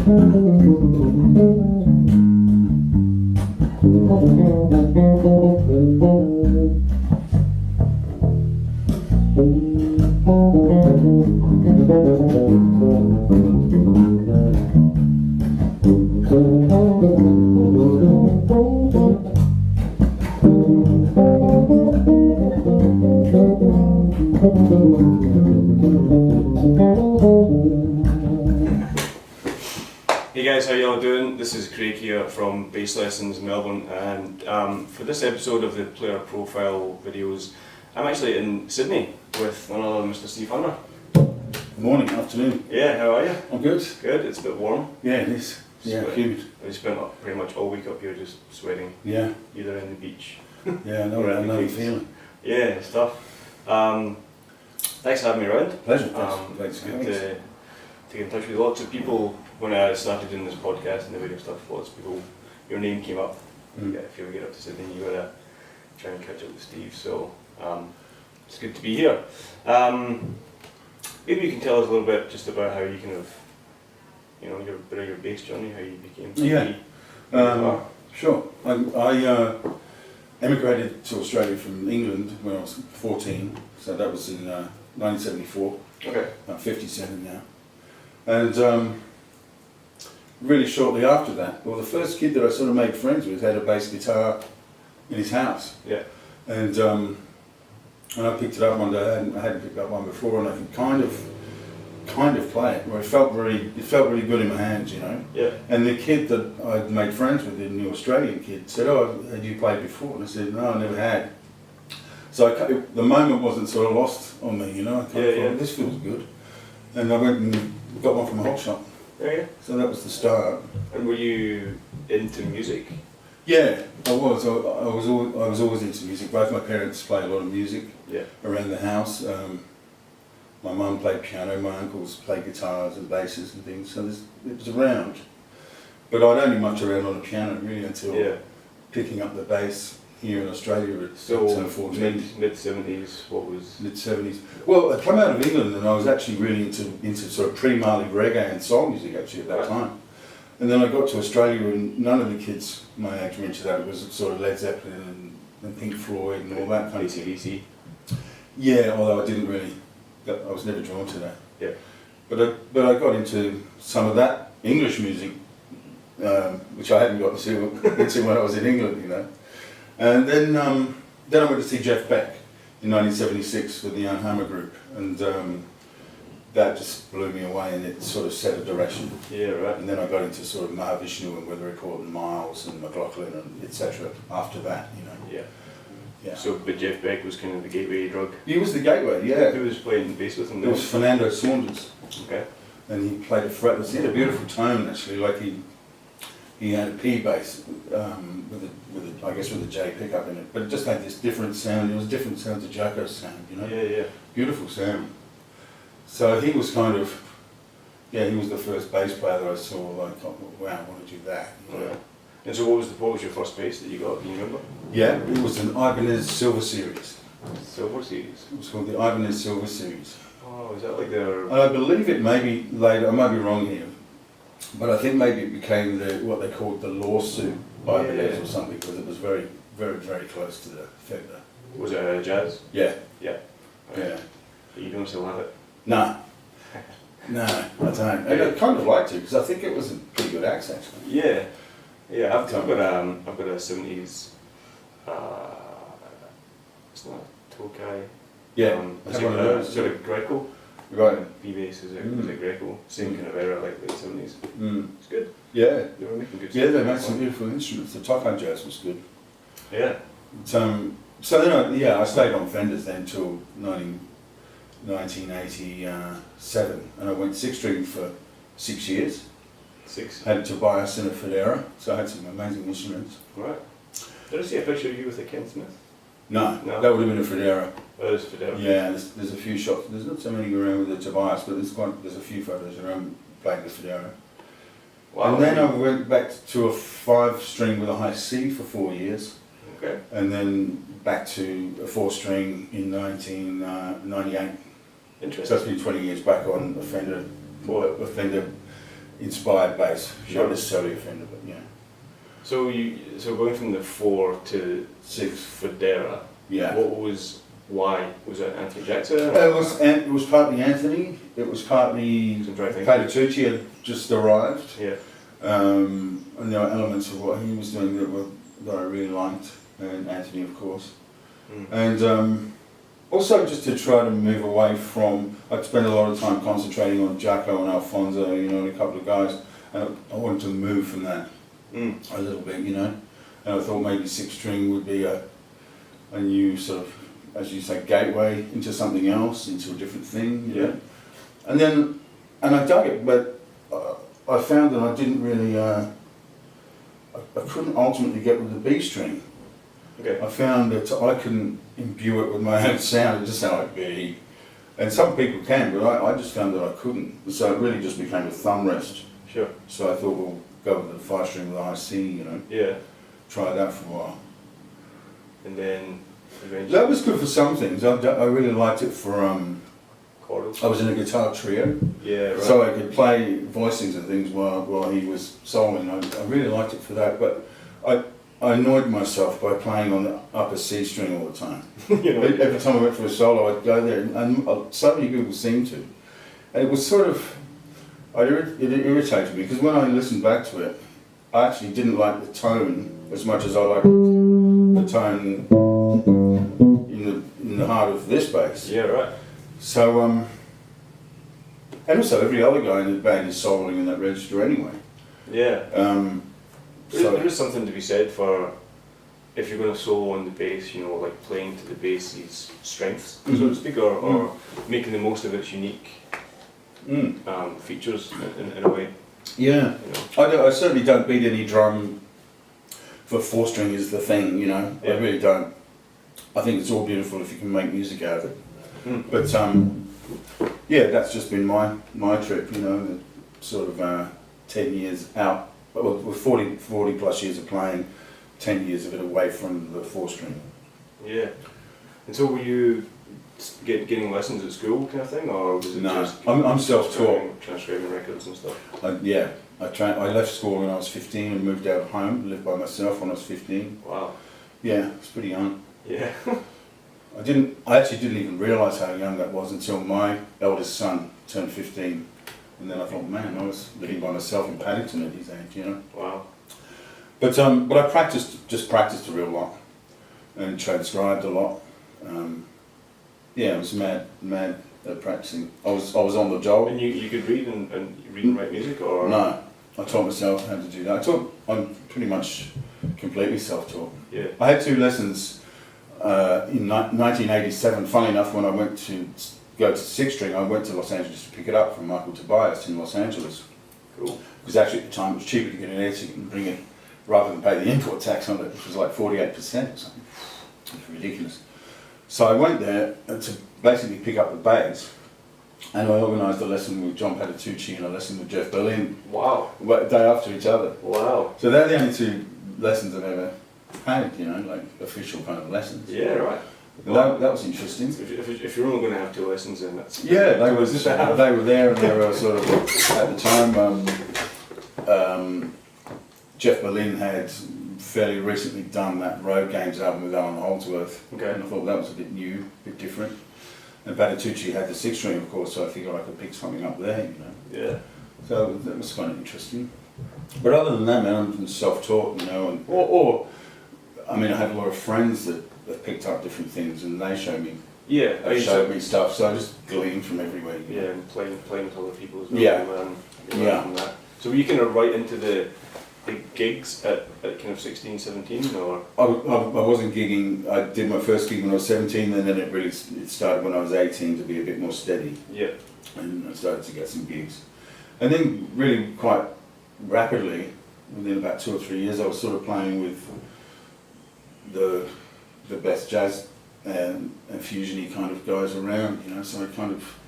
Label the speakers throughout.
Speaker 1: Hey guys, how y'all doing? This is Craig here from Bass Lessons Melbourne, and for this episode of the player profile videos, I'm actually in Sydney with none other than Mr. Steve Hunter.
Speaker 2: Morning, afternoon.
Speaker 1: Yeah, how are you?
Speaker 2: I'm good.
Speaker 1: Good, it's a bit warm.
Speaker 2: Yeah, it is. Yeah, humid.
Speaker 1: We spent pretty much all week up here just sweating.
Speaker 2: Yeah.
Speaker 1: Either in the beach.
Speaker 2: Yeah, I know the feeling.
Speaker 1: Yeah, it's tough. Thanks for having me around.
Speaker 2: Pleasure. Thanks for having us.
Speaker 1: To get in touch with lots of people. When I started doing this podcast and the video stuff, lots of people, your name came up. Yeah, if you ever get up to Sydney, you gotta try and catch up with Steve. So it's good to be here. Maybe you can tell us a little bit just about how you kind of, your bass journey, how you became.
Speaker 2: Yeah. Sure. I emigrated to Australia from England when I was 14, so that was in 1974.
Speaker 1: Okay.
Speaker 2: I'm 57 now, and really shortly after that, well, the first kid that I sort of made friends with had a bass guitar in his house.
Speaker 1: Yeah.
Speaker 2: And I picked it up one day. I hadn't picked up one before, and I could kind of play it. Where it felt really good in my hands, you know.
Speaker 1: Yeah.
Speaker 2: And the kid that I'd made friends with, the new Australian kid, said, "Oh, had you played before?" And I said, "No, I never had." So the moment wasn't sort of lost on me, you know. I thought, this feels good, and I went and got one from a hot shop.
Speaker 1: Yeah.
Speaker 2: So that was the start.
Speaker 1: And were you into music?
Speaker 2: Yeah, I was. I was always into music. Both my parents played a lot of music.
Speaker 1: Yeah. Around
Speaker 2: the house. My mum played piano. My uncles played guitars and basses and things. So it was around. But I'd only much around on the piano really until picking up the bass here in Australia at 14.
Speaker 1: Mid-70s. What was
Speaker 2: mid-70s? Well, I'd come out of England and I was actually really into sort of pre-Marley reggae and soul music actually at that time. And then I got to Australia and none of the kids my age were into that. It was sort of Led Zeppelin and Pink Floyd and all that kind of thing.
Speaker 1: AC/DC.
Speaker 2: Yeah, although I didn't really, I was never drawn to that.
Speaker 1: Yeah.
Speaker 2: But I got into some of that English music, which I hadn't got into when I was in England, you know. And then I went to see Jeff Beck in 1976 with the Young Hammer Group, and that just blew me away, and it sort of set a direction.
Speaker 1: Yeah, right.
Speaker 2: And then I got into sort of Mahavishnu and Weather Report and Miles and McLaughlin and etc. after that, you know.
Speaker 1: Yeah.
Speaker 2: Yeah.
Speaker 1: So, but Jeff Beck was kind of the gateway drug?
Speaker 2: He was the gateway, yeah.
Speaker 1: Who was playing bass with him?
Speaker 2: It was Fernando Saunders.
Speaker 1: Okay.
Speaker 2: And he played a fretless. He had a beautiful tone actually, like he had a P bass with a J pickup in it, but it just had this different sound. It was a different sound to Jacko's sound, you know.
Speaker 1: Yeah, yeah.
Speaker 2: Beautiful sound. So he was kind of, he was the first bass player that I saw. Like, wow, I want to do that. You know?
Speaker 1: Yeah. And so, what was your first bass that you got? Can you remember?
Speaker 2: Yeah, it was an Ibanez Silver Series.
Speaker 1: Silver Series.
Speaker 2: It was called the Ibanez Silver Series.
Speaker 1: Oh, is that like their?
Speaker 2: I believe it may be later. I might be wrong here. But I think maybe it became what they called the lawsuit Ibanez or something, because it was very, very, very close to the Fender.
Speaker 1: Was it jazz?
Speaker 2: Yeah.
Speaker 1: Yeah. Okay.
Speaker 2: Yeah.
Speaker 1: But you don't still have it?
Speaker 2: No. No, I don't. And I'd kind of like to, because I think it was a pretty good axe actually.
Speaker 1: Yeah. Yeah, I've got a 70s, it's not Tokai.
Speaker 2: Yeah.
Speaker 1: It's got a Greco.
Speaker 2: Right.
Speaker 1: B-bass is a Greco, same kind of era, like late 70s. It's good.
Speaker 2: Yeah.
Speaker 1: They were making good
Speaker 2: Yeah,
Speaker 1: stuff.
Speaker 2: they made some beautiful instruments. The Tokai jazz was good.
Speaker 1: Yeah.
Speaker 2: So then I stayed on Fenders then till 1987, and I went 6-string for 6 years.
Speaker 1: 6.
Speaker 2: Had Tobias and a Federa, so I had some amazing instruments.
Speaker 1: Right. Did I see a picture of you with a Ken Smith?
Speaker 2: No,
Speaker 1: No.
Speaker 2: that would have been a Federa.
Speaker 1: Oh, it's Federa.
Speaker 2: Yeah, there's a few shots. There's not so many around with the Tobias, but there's a few photos around playing the Federa.
Speaker 1: Wow.
Speaker 2: And then I went back to a 5-string with a high C for 4 years.
Speaker 1: Okay.
Speaker 2: And then back to a 4-string in 1998.
Speaker 1: Interesting.
Speaker 2: So it's been 20 years back on a Fender inspired bass,
Speaker 1: Sure.
Speaker 2: not necessarily a Fender, but yeah.
Speaker 1: So going from the 4 to 6 Federa,
Speaker 2: Yeah.
Speaker 1: why? Was it Anthony Jackson?
Speaker 2: It was partly Anthony, it was partly
Speaker 1: Some dry thinking.
Speaker 2: Patitucci had just arrived,
Speaker 1: Yeah.
Speaker 2: and there were elements of what he was doing that I really liked, and Anthony of course.
Speaker 1: Mm.
Speaker 2: And also just to try to move away from, I'd spent a lot of time concentrating on Jacko and Alfonso, you know, and a couple of guys, and I wanted to move from that a little bit, you know, and I thought maybe 6-string would be a new sort of, as you say, gateway into something else, into a different thing, you know. And I dug it, but I found that I didn't really, I couldn't ultimately get with the B string.
Speaker 1: Okay.
Speaker 2: I found that I couldn't imbue it with my own sound, it just sounded like B. And some people can, but I just found that I couldn't. So it really just became a thumb rest.
Speaker 1: Sure.
Speaker 2: So I thought, well, go with the 5-string with IC, you know,
Speaker 1: Yeah.
Speaker 2: try that for a while.
Speaker 1: And then eventually.
Speaker 2: That was good for some things. I really liked it for,
Speaker 1: Chordal.
Speaker 2: I was in a guitar trio.
Speaker 1: Yeah. Right.
Speaker 2: So I could play voicings and things while he was soloing. I really liked it for that, but I annoyed myself by playing on the upper C string all the time.
Speaker 1: You know,
Speaker 2: Every time I went for a solo, I'd go there, and so many people seem to. And it was sort of, it irritated me, because when I listened back to it, I actually didn't like the tone as much as I liked the tone in the heart of this bass.
Speaker 1: Yeah. Right.
Speaker 2: So, and also every other guy in the band is soloing in that register anyway.
Speaker 1: Yeah.
Speaker 2: So
Speaker 1: There is something to be said for if you're going to solo on the bass, you know, like playing to the bass's strengths, so to speak, or making the most of its unique features in a way.
Speaker 2: yeah,
Speaker 1: You know.
Speaker 2: I certainly don't beat any drum for 4-string is the thing, you know.
Speaker 1: Yeah.
Speaker 2: I really don't. I think it's all beautiful if you can make music out of it. But yeah, that's just been my trip, you know, the sort of 10 years out, well, with 40 plus years of playing, 10 years of it away from the 4-string.
Speaker 1: Yeah. And so were you getting lessons at school kind of thing, or was it
Speaker 2: No,
Speaker 1: just
Speaker 2: I'm self-taught.
Speaker 1: transcribing records and stuff?
Speaker 2: I left school when I was 15 and moved out of home, lived by myself when I was 15.
Speaker 1: Wow.
Speaker 2: Yeah, it's pretty young.
Speaker 1: Yeah.
Speaker 2: I actually didn't even realise how young that was until my eldest son turned 15. And then I thought, man, I was living by myself in Paddington at his age, you know.
Speaker 1: Wow.
Speaker 2: But I practiced a real lot and transcribed a lot. Yeah, I was mad at practicing. I was on the job.
Speaker 1: And you could read and write music, or?
Speaker 2: No, I taught myself how to do that. I'm pretty much completely self-taught.
Speaker 1: Yeah.
Speaker 2: I had 2 lessons in 1987. Funny enough, when I went to go to 6-string, I went to Los Angeles to pick it up from Michael Tobias in Los Angeles.
Speaker 1: Cool.
Speaker 2: Because actually at the time it was cheaper to get an air ticket and bring it rather than pay the import tax on it, which was like 48% or something. It's ridiculous. So I went there to basically pick up the bass, and I organised a lesson with John Patitucci and a lesson with Jeff Berlin,
Speaker 1: Wow.
Speaker 2: a day after each other.
Speaker 1: Wow.
Speaker 2: So they're the only 2 lessons I've ever had, you know, like official kind of lessons.
Speaker 1: Yeah. Right.
Speaker 2: And that was interesting.
Speaker 1: If you're only going to have 2 lessons, then that's.
Speaker 2: Yeah, they were there, and they were sort of, at the time, Jeff Berlin had fairly recently done that Road Games album with Alan Holdsworth,
Speaker 1: Okay.
Speaker 2: and I thought that was a bit new, a bit different. And Patitucci had the 6-string, of course, so I figured I could pick something up there, you know.
Speaker 1: Yeah.
Speaker 2: So that was kind of interesting. But other than that, man, I'm self-taught, you know, and or I mean, I have a lot of friends that have picked up different things, and they show me.
Speaker 1: Yeah.
Speaker 2: They showed me stuff, so I just glean from everywhere. You know?
Speaker 1: Yeah, and playing with other people as well.
Speaker 2: Yeah.
Speaker 1: You learn from that. So were you kind of right into the gigs at kind of 16, 17, or?
Speaker 2: I wasn't gigging. I did my first gig when I was 17, and then it started when I was 18 to be a bit more steady.
Speaker 1: Yeah.
Speaker 2: And I started to get some gigs. And then really quite rapidly, within about 2 or 3 years, I was sort of playing with the best jazz and fusiony kind of guys around, you know, so I kind of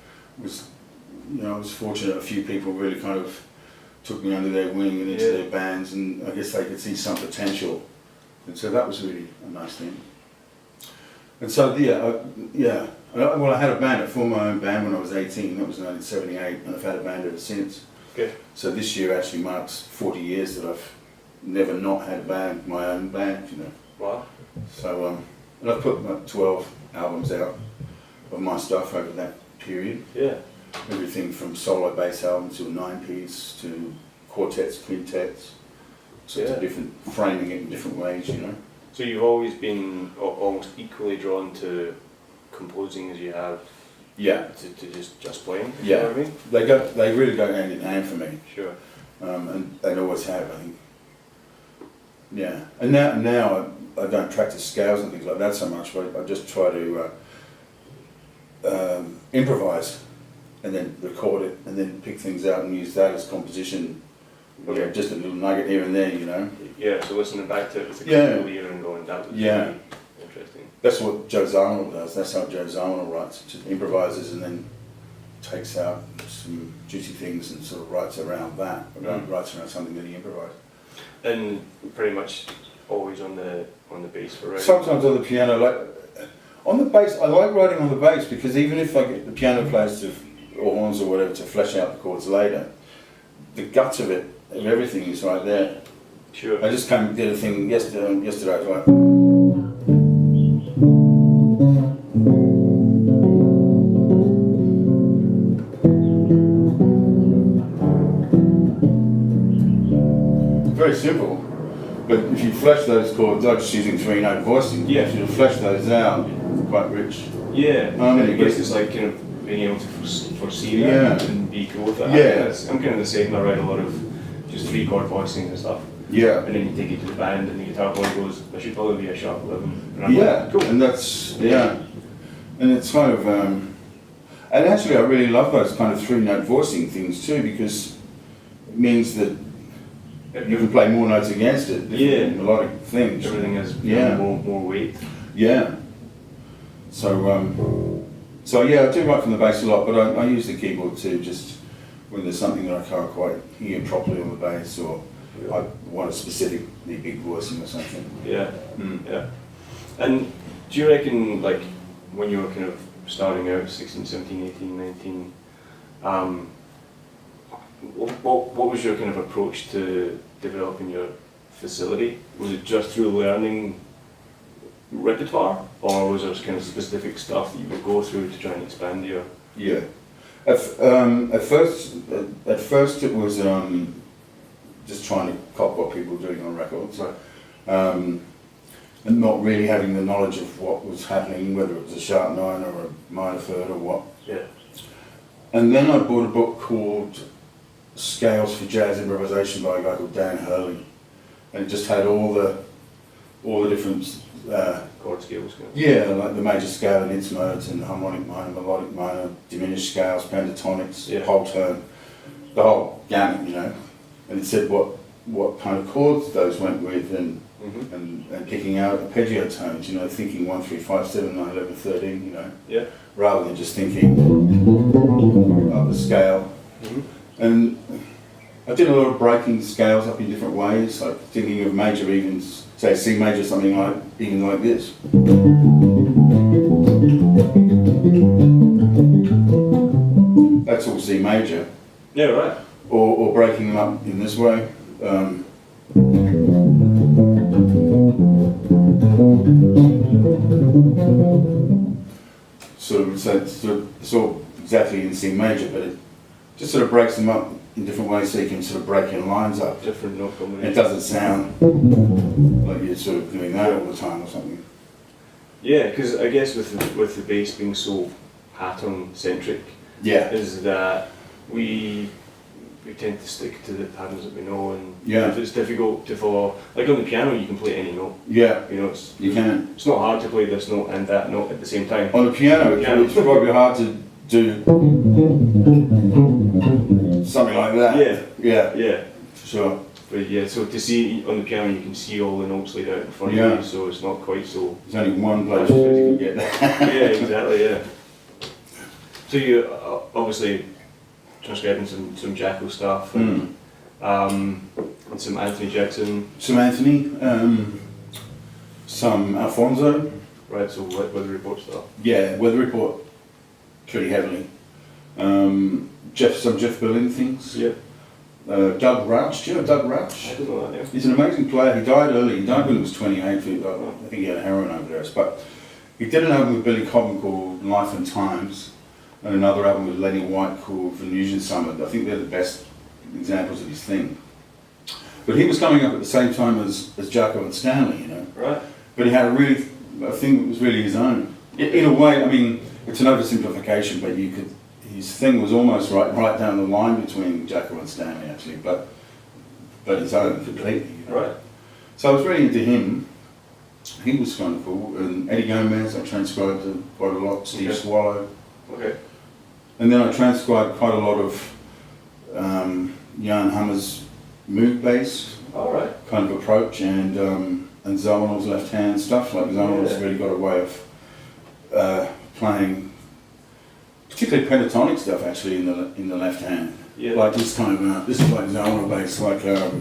Speaker 2: was, you know, I was fortunate a few people really kind of took me under their wing and into their bands, and I guess they could see some potential, and so that was really a nice thing. And so well, I had a band. I formed my own band when I was 18. That was 1978, and I've had a band ever since.
Speaker 1: Okay.
Speaker 2: So this year actually marks 40 years that I've never not had a band, my own band, you know.
Speaker 1: Wow.
Speaker 2: So, and I've put about 12 albums out of my stuff over that period.
Speaker 1: Yeah.
Speaker 2: Everything from solo bass albums to 9-piece to quartets, quintets, sorts of different, framing it in different ways, you know.
Speaker 1: So you've always been almost equally drawn to composing as you have to just playing?
Speaker 2: Yeah.
Speaker 1: You know what I mean?
Speaker 2: They really go hand in hand for me.
Speaker 1: Sure.
Speaker 2: And they always have, I think. Yeah. And now I don't practice scales and things like that so much, but I just try to improvise and then record it and then pick things out and use that as composition.
Speaker 1: Okay.
Speaker 2: Just a little nugget here and there, you know.
Speaker 1: Yeah, so listening back to it with a couple of ear and going, that was really interesting.
Speaker 2: That's what Joe Zawinul does. That's how Joe Zawinul writes. Just improvises and then takes out some juicy things and sort of writes around that. Writes around something that he improvised.
Speaker 1: And pretty much always on the bass for writing?
Speaker 2: Sometimes on the piano, like on the bass, I like writing on the bass because even if I get the piano players to, or horns or whatever, to flesh out the chords later, the guts of it, of everything is right there.
Speaker 1: Sure.
Speaker 2: I just did a thing yesterday. It was like. Very simple, but if you flesh those chords, I'm just using 3-note voicing.
Speaker 1: Yeah.
Speaker 2: If you flesh those out, it's quite rich.
Speaker 1: Yeah. I guess it's like kind of being able to foresee that and be cool with that.
Speaker 2: Yeah.
Speaker 1: I'm kind of the same. I write a lot of just 3-chord voicing and stuff.
Speaker 2: Yeah.
Speaker 1: And then you take it to the band and the guitar player goes, I should probably be a sharp 11. And I'm
Speaker 2: Yeah,
Speaker 1: like, cool.
Speaker 2: and that's, and it's kind of, and actually I really love those kind of 3-note voicing things too, because it means that you can play more notes against it, different melodic things.
Speaker 1: Everything has more weight.
Speaker 2: Yeah. So yeah, I do write from the bass a lot, but I use the keyboard too, just when there's something that I can't quite hear properly on the bass, or I want a specifically big voicing or something.
Speaker 1: Yeah. Yeah. And do you reckon, like, when you were kind of starting out, 16, 17, 18, 19, what was your kind of approach to developing your facility? Was it just through learning repertoire, or was there kind of specific stuff that you would go through to try and expand your?
Speaker 2: Yeah. At first it was just trying to cop what people were doing on records,
Speaker 1: Right.
Speaker 2: and not really having the knowledge of what was happening, whether it was a sharp 9 or a minor third or what.
Speaker 1: Yeah.
Speaker 2: And then I bought a book called Scales for Jazz Improvisation by a guy called Dan Hurley, and it just had all the different
Speaker 1: Chord scales.
Speaker 2: yeah, like the major scale and its modes, and harmonic minor, melodic minor, diminished scales, pentatonics, whole tone, the whole gamut, you know. And it said what kind of chords those went with, and picking out arpeggio tones, you know, thinking 1, 3, 5, 7, 9, 11, 13, you know.
Speaker 1: Yeah.
Speaker 2: Rather than just thinking of the scale. And I did a lot of breaking scales up in different ways, like thinking of major evens, say C major, something like even like this. That's all C major.
Speaker 1: Yeah, right.
Speaker 2: Or breaking them up in this way. So it's all exactly in C major, but it just sort of breaks them up in different ways, so you can sort of break your lines up.
Speaker 1: Different note combinations.
Speaker 2: It doesn't sound like you're sort of doing that all the time or something.
Speaker 1: Yeah, because I guess with the bass being so pattern centric, is that we tend to stick to the patterns that we know, and if it's difficult to follow, like on the piano you can play any note. Yeah. You know,
Speaker 2: you can.
Speaker 1: It's not hard to play this note and that note at the same time.
Speaker 2: On the piano, it's probably hard to do something like that. Yeah. For sure.
Speaker 1: But yeah, so to see on the piano you can see all the notes laid out in front of you, so it's not quite so...
Speaker 2: There's only one place you can get that.
Speaker 1: Yeah, exactly, yeah. So you obviously transcribing some Jacko stuff, and some Anthony Jackson.
Speaker 2: Some Anthony, some Alfonso.
Speaker 1: Right, so Weather Report stuff.
Speaker 2: Yeah, Weather Report pretty heavily. Some Jeff Berlin things.
Speaker 1: Yeah.
Speaker 2: Doug Rauch. Do you know Doug
Speaker 1: I
Speaker 2: Rauch?
Speaker 1: don't know that name.
Speaker 2: He's an amazing player. He died early. He died when he was 28. I think he had a heroin overdose. But he did an album with Billy Cobham called Life and Times, and another album with Lenny White called Venusian Summer. I think they're the best examples of his thing. But he was coming up at the same time as Jaco and Stanley, you know.
Speaker 1: Right.
Speaker 2: But he had a thing that was really his own. In a way, I mean, it's an oversimplification, but his thing was almost right down the line between Jaco and Stanley, actually, but his own completely. You know?
Speaker 1: Right.
Speaker 2: So I was really into him. He was kind of cool. And Eddie Gomez, I transcribed quite a lot. Steve Swallow.
Speaker 1: Okay.
Speaker 2: And then I transcribed quite a lot of Jan Hammer's mood bass
Speaker 1: All right.
Speaker 2: kind of approach, and Zolan's left hand stuff. Like Zolan's really got a way of playing, particularly pentatonic stuff actually in the left hand.
Speaker 1: Yeah.
Speaker 2: Like this kind of this is like Zolan bass, like. Yeah,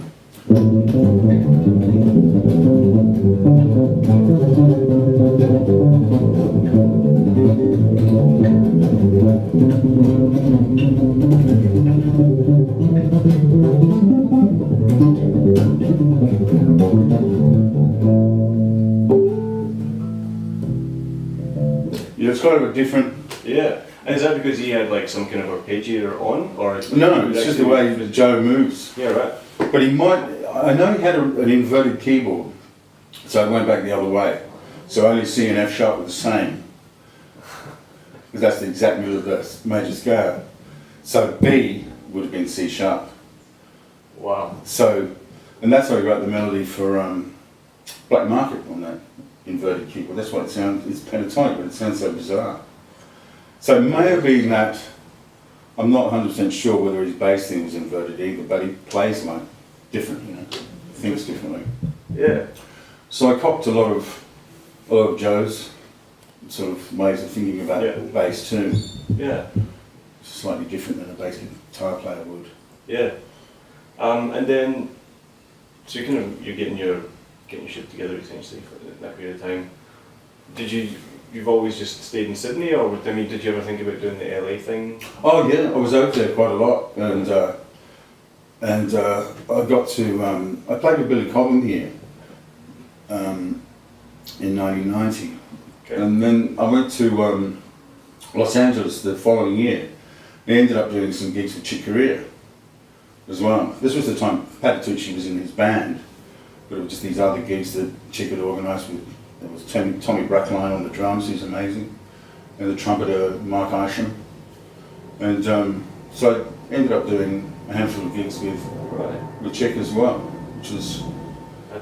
Speaker 2: it's kind of a different.
Speaker 1: Yeah. And is that because he had like some kind of arpeggiator on, or?
Speaker 2: No, it's just the way Joe moves.
Speaker 1: Yeah, right.
Speaker 2: But he might. I know he had an inverted keyboard, so it went back the other way. So only C and F sharp were the same, because that's the exact middle of the major scale. So B would have been C sharp.
Speaker 1: Wow.
Speaker 2: So, and that's how he wrote the melody for Black Market on that inverted keyboard. That's what it sounds. It's pentatonic, but it sounds so bizarre. So it may have been that. I'm not 100% sure whether his bass thing was inverted either, but he plays like different, you know, thinks differently.
Speaker 1: Yeah.
Speaker 2: So I copped a lot of Joe's sort of ways of thinking about bass too.
Speaker 1: Yeah.
Speaker 2: Slightly different than a bass guitar player would.
Speaker 1: Yeah. And then, so you're getting your shit together essentially for that period of time. You've always just stayed in Sydney, or did you ever think about doing the LA thing?
Speaker 2: Oh yeah, I was out there quite a lot, and I got to I played with Billy Cobham here in 1990, and then I went to Los Angeles the following year. I ended up doing some gigs with Chick Corea as well. This was the time Patitucci was in his band, but it was just these other gigs that Chick had organised with. There was Tommy Brackline on the drums, he's amazing, and the trumpeter Mark Isham. And so I ended up doing a handful of gigs with Chick as well, which was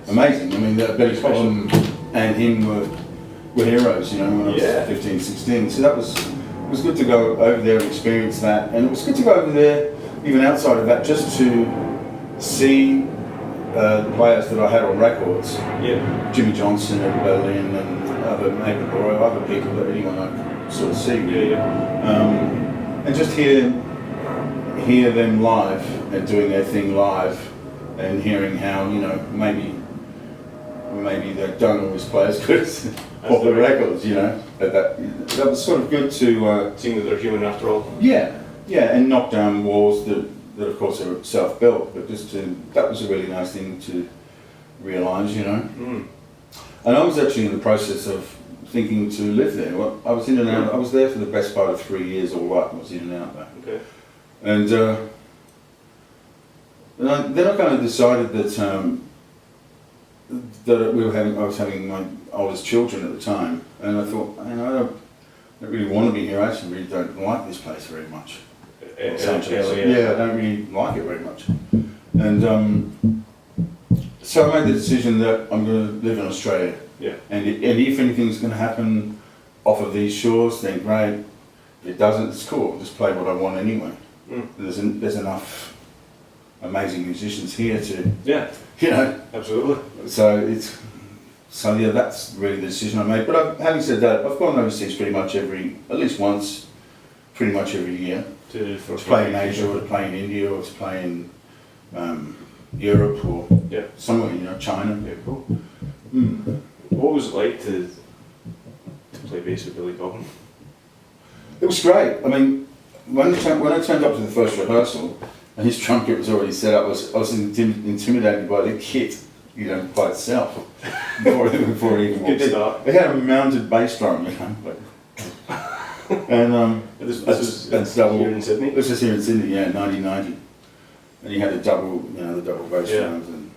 Speaker 2: amazing. I mean, Billy Cobham and him were heroes, you know, when I was 15, 16. So that was good to go over there and experience that. And it was good to go over there, even outside of that, just to see the players that I had on records.
Speaker 1: Yeah.
Speaker 2: Jimmy Johnson, Eddie Berlin, and other people that anyone I could sort of see. And just hear them live and doing their thing live, and hearing how, you know, maybe they don't always play as good as off the records, you know. But that was sort of good to
Speaker 1: seeing that they're human after all.
Speaker 2: Yeah, and knock down walls that of course are self-built, but that was a really nice thing to realise, you know.
Speaker 1: Mm.
Speaker 2: And I was actually in the process of thinking to live there. Well, I was in and out. I was there for the best part of 3 years all up. I was in and out there.
Speaker 1: Okay.
Speaker 2: And then I kind of decided that I was having my oldest children at the time, and I thought, I don't really want to be here. I actually really don't like this place very much. Yeah, I don't really like it very much. And so I made the decision that I'm going to live in Australia.
Speaker 1: Yeah.
Speaker 2: And if anything's going to happen off of these shores, then great. If it doesn't, it's cool. I'll just play what I want anyway. Mm. There's enough amazing musicians here to, you know.
Speaker 1: Absolutely.
Speaker 2: So that's really the decision I made. But having said that, I've gone overseas pretty much at least once, pretty much every year. To play in Asia, or to play in India, or to play in Europe, or somewhere, you know, China.
Speaker 1: Yeah, cool. Mm. What was it like to play bass with Billy Cobham?
Speaker 2: It was great. I mean, when I turned up to the first rehearsal, and his drum kit was already set up. I was intimidated by the kit, you know, by itself before it even walked in. They had a mounted bass drum, you know, like, and
Speaker 1: This was
Speaker 2: double,
Speaker 1: here in Sydney?
Speaker 2: This was here in Sydney, yeah, 1990, and he had the double bass drums, and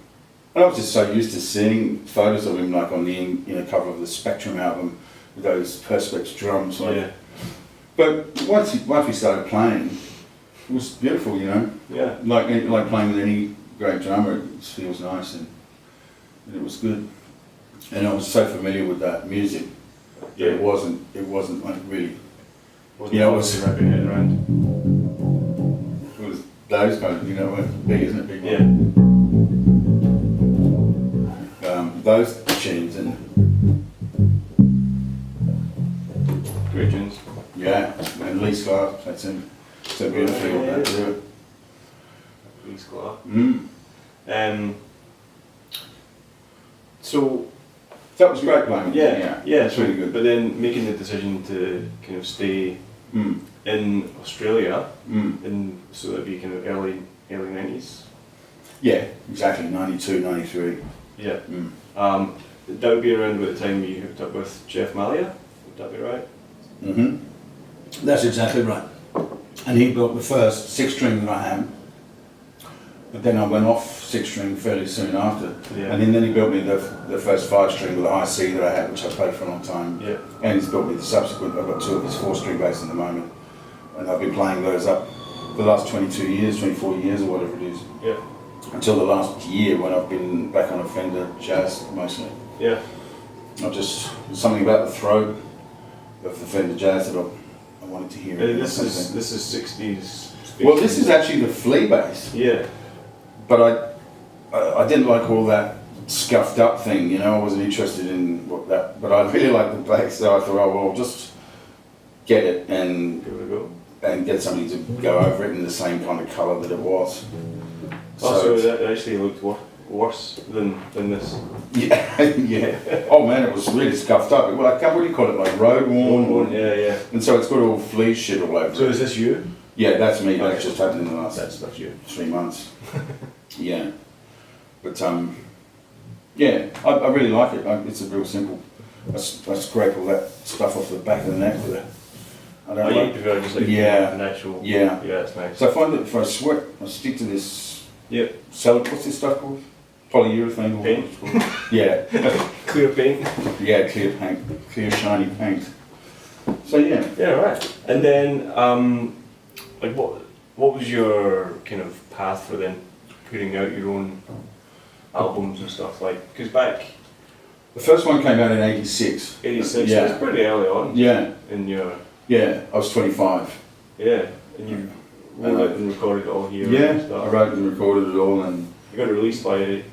Speaker 2: I was just so used to seeing photos of him, like on the cover of the Spectrum album with those Perspex drums, like.
Speaker 1: Yeah.
Speaker 2: But once we started playing, it was beautiful, you know.
Speaker 1: Yeah.
Speaker 2: Like playing with any great drummer, it just feels nice and it was good. And I was so familiar with that music.
Speaker 1: Yeah.
Speaker 2: It wasn't like really.
Speaker 1: Wasn't it was wrapping it around.
Speaker 2: It was those kind of, you know, big, isn't it? Big.
Speaker 1: Yeah.
Speaker 2: Those tunes and
Speaker 1: Great tunes.
Speaker 2: yeah, and Lee Scott, that's him. So beautifully on that too.
Speaker 1: Lee Scott.
Speaker 2: Mm. So that was great playing.
Speaker 1: Yeah.
Speaker 2: That's really good.
Speaker 1: But then making the decision to kind of stay in Australia, and so that'd be kind of early 90s.
Speaker 2: Yeah, exactly. 92, 93.
Speaker 1: Yeah.
Speaker 2: Mm.
Speaker 1: That would be around about the time you hooked up with Jeff Malia. Would that be right?
Speaker 2: That's exactly right. And he built the first 6-string that I had. But then I went off 6-string fairly soon after.
Speaker 1: Yeah.
Speaker 2: And then he built me the first 5-string with a high C that I had, which I played for a long time.
Speaker 1: Yeah.
Speaker 2: And he's built me the subsequent, I've got 2 of his 4-string basses at the moment. And I've been playing those up the last 22 years, 24 years or whatever it is.
Speaker 1: Yeah.
Speaker 2: Until the last year when I've been back on a Fender Jazz mostly.
Speaker 1: Yeah.
Speaker 2: There's something about the throat of the Fender Jazz that I wanted to hear.
Speaker 1: This is 60s.
Speaker 2: Well, this is actually the flea bass.
Speaker 1: Yeah.
Speaker 2: But I didn't like all that scuffed up thing, you know. I wasn't interested in that, but I really liked the bass, so I thought, oh well, just get it and
Speaker 1: Give it a go.
Speaker 2: And get somebody to go over it in the same kind of colour that it was.
Speaker 1: So that actually looked worse than this.
Speaker 2: Yeah, yeah. Oh man, it was really scuffed up. What do you call it? Like road worn.
Speaker 1: Yeah.
Speaker 2: And so it's got all flea shit all over.
Speaker 1: So
Speaker 2: it.
Speaker 1: is this you?
Speaker 2: Yeah, that's me. That's
Speaker 1: Okay.
Speaker 2: just happened in the last
Speaker 1: That's you.
Speaker 2: 3 months. Yeah, but yeah, I really like it. It's a real simple. I scrape all that stuff off the back of the neck with it. I don't
Speaker 1: You
Speaker 2: like.
Speaker 1: prefer just like
Speaker 2: Yeah.
Speaker 1: natural.
Speaker 2: Yeah.
Speaker 1: Yeah, it's nice.
Speaker 2: So I find that if I sweat, I stick to this.
Speaker 1: Yep.
Speaker 2: What's this stuff called? Polyurethane. Or
Speaker 1: Paint.
Speaker 2: Yeah.
Speaker 1: Clear paint.
Speaker 2: Yeah, clear paint, clear shiny paint. So yeah.
Speaker 1: Yeah, right. And then, like, what was your kind of path for then putting out your own albums and stuff like? Because back
Speaker 2: The first one came out in '86.
Speaker 1: '86,
Speaker 2: Yeah.
Speaker 1: so it's pretty early on.
Speaker 2: Yeah.
Speaker 1: In your
Speaker 2: I was 25.
Speaker 1: and you wrote it and recorded it all here. And
Speaker 2: Yeah,
Speaker 1: stuff.
Speaker 2: I wrote and recorded it all, and
Speaker 1: You got it released by a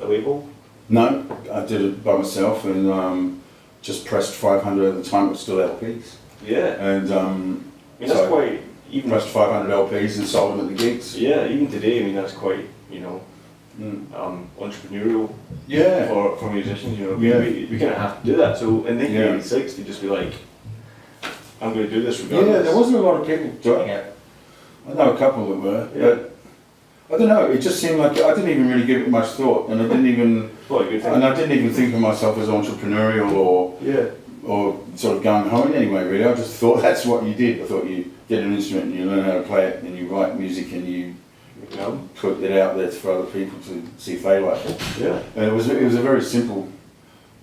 Speaker 1: label.
Speaker 2: no, I did it by myself, and just pressed 500 at the time. It was still LPs,
Speaker 1: Yeah.
Speaker 2: and
Speaker 1: I mean, that's
Speaker 2: so
Speaker 1: quite even.
Speaker 2: pressed 500 LPs and sold them at the gigs.
Speaker 1: Yeah, even today, I mean, that's quite
Speaker 2: Mm.
Speaker 1: entrepreneurial
Speaker 2: Yeah.
Speaker 1: for musicians. You know,
Speaker 2: Yeah.
Speaker 1: we kind of have to do that. So in 1986, to just be like, I'm going to do this regardless.
Speaker 2: Yeah, there wasn't a lot of people doing it. I know a couple that were,
Speaker 1: Yeah.
Speaker 2: but I don't know. It just seemed like I didn't even really give it much thought, and I didn't even.
Speaker 1: Well, a good thing.
Speaker 2: And I didn't even think of myself as entrepreneurial
Speaker 1: Yeah.
Speaker 2: or sort of gung ho in any way, really. I just thought that's what you did. I thought you get an instrument and you learn how to play it and you write music and you put it out there for other people to see if they like it.
Speaker 1: Yeah.
Speaker 2: And it was a very simple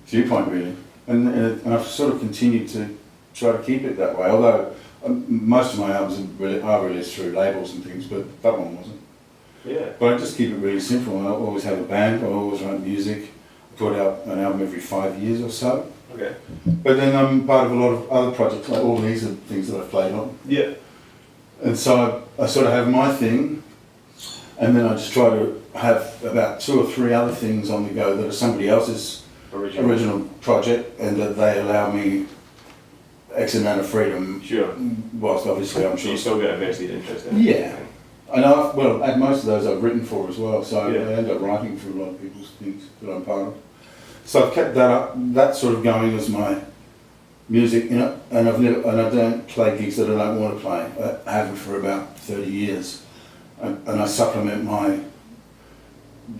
Speaker 2: viewpoint, really. And I've sort of continued to try to keep it that way, although most of my albums are released through labels and things, but that one wasn't.
Speaker 1: Yeah.
Speaker 2: But I just keep it really simple. I always have a band, I always write music, I put out an album every 5 years or so.
Speaker 1: Okay.
Speaker 2: But then I'm part of a lot of other projects, like all these are things that I've played on.
Speaker 1: Yeah.
Speaker 2: And so I sort of have my thing, and then I just try to have about 2 or 3 other things on the go that are somebody else's original project, and that they allow me X amount of freedom.
Speaker 1: Sure.
Speaker 2: Whilst obviously I'm
Speaker 1: So
Speaker 2: sure.
Speaker 1: you still get a vested interest in it.
Speaker 2: Yeah. And at most of those I've written for as well, so
Speaker 1: Yeah.
Speaker 2: I end up writing for a lot of people's things that I'm part of. So I've kept that up, that sort of going as my music, and I don't play gigs that I don't want to play. I haven't for about 30 years. and I supplement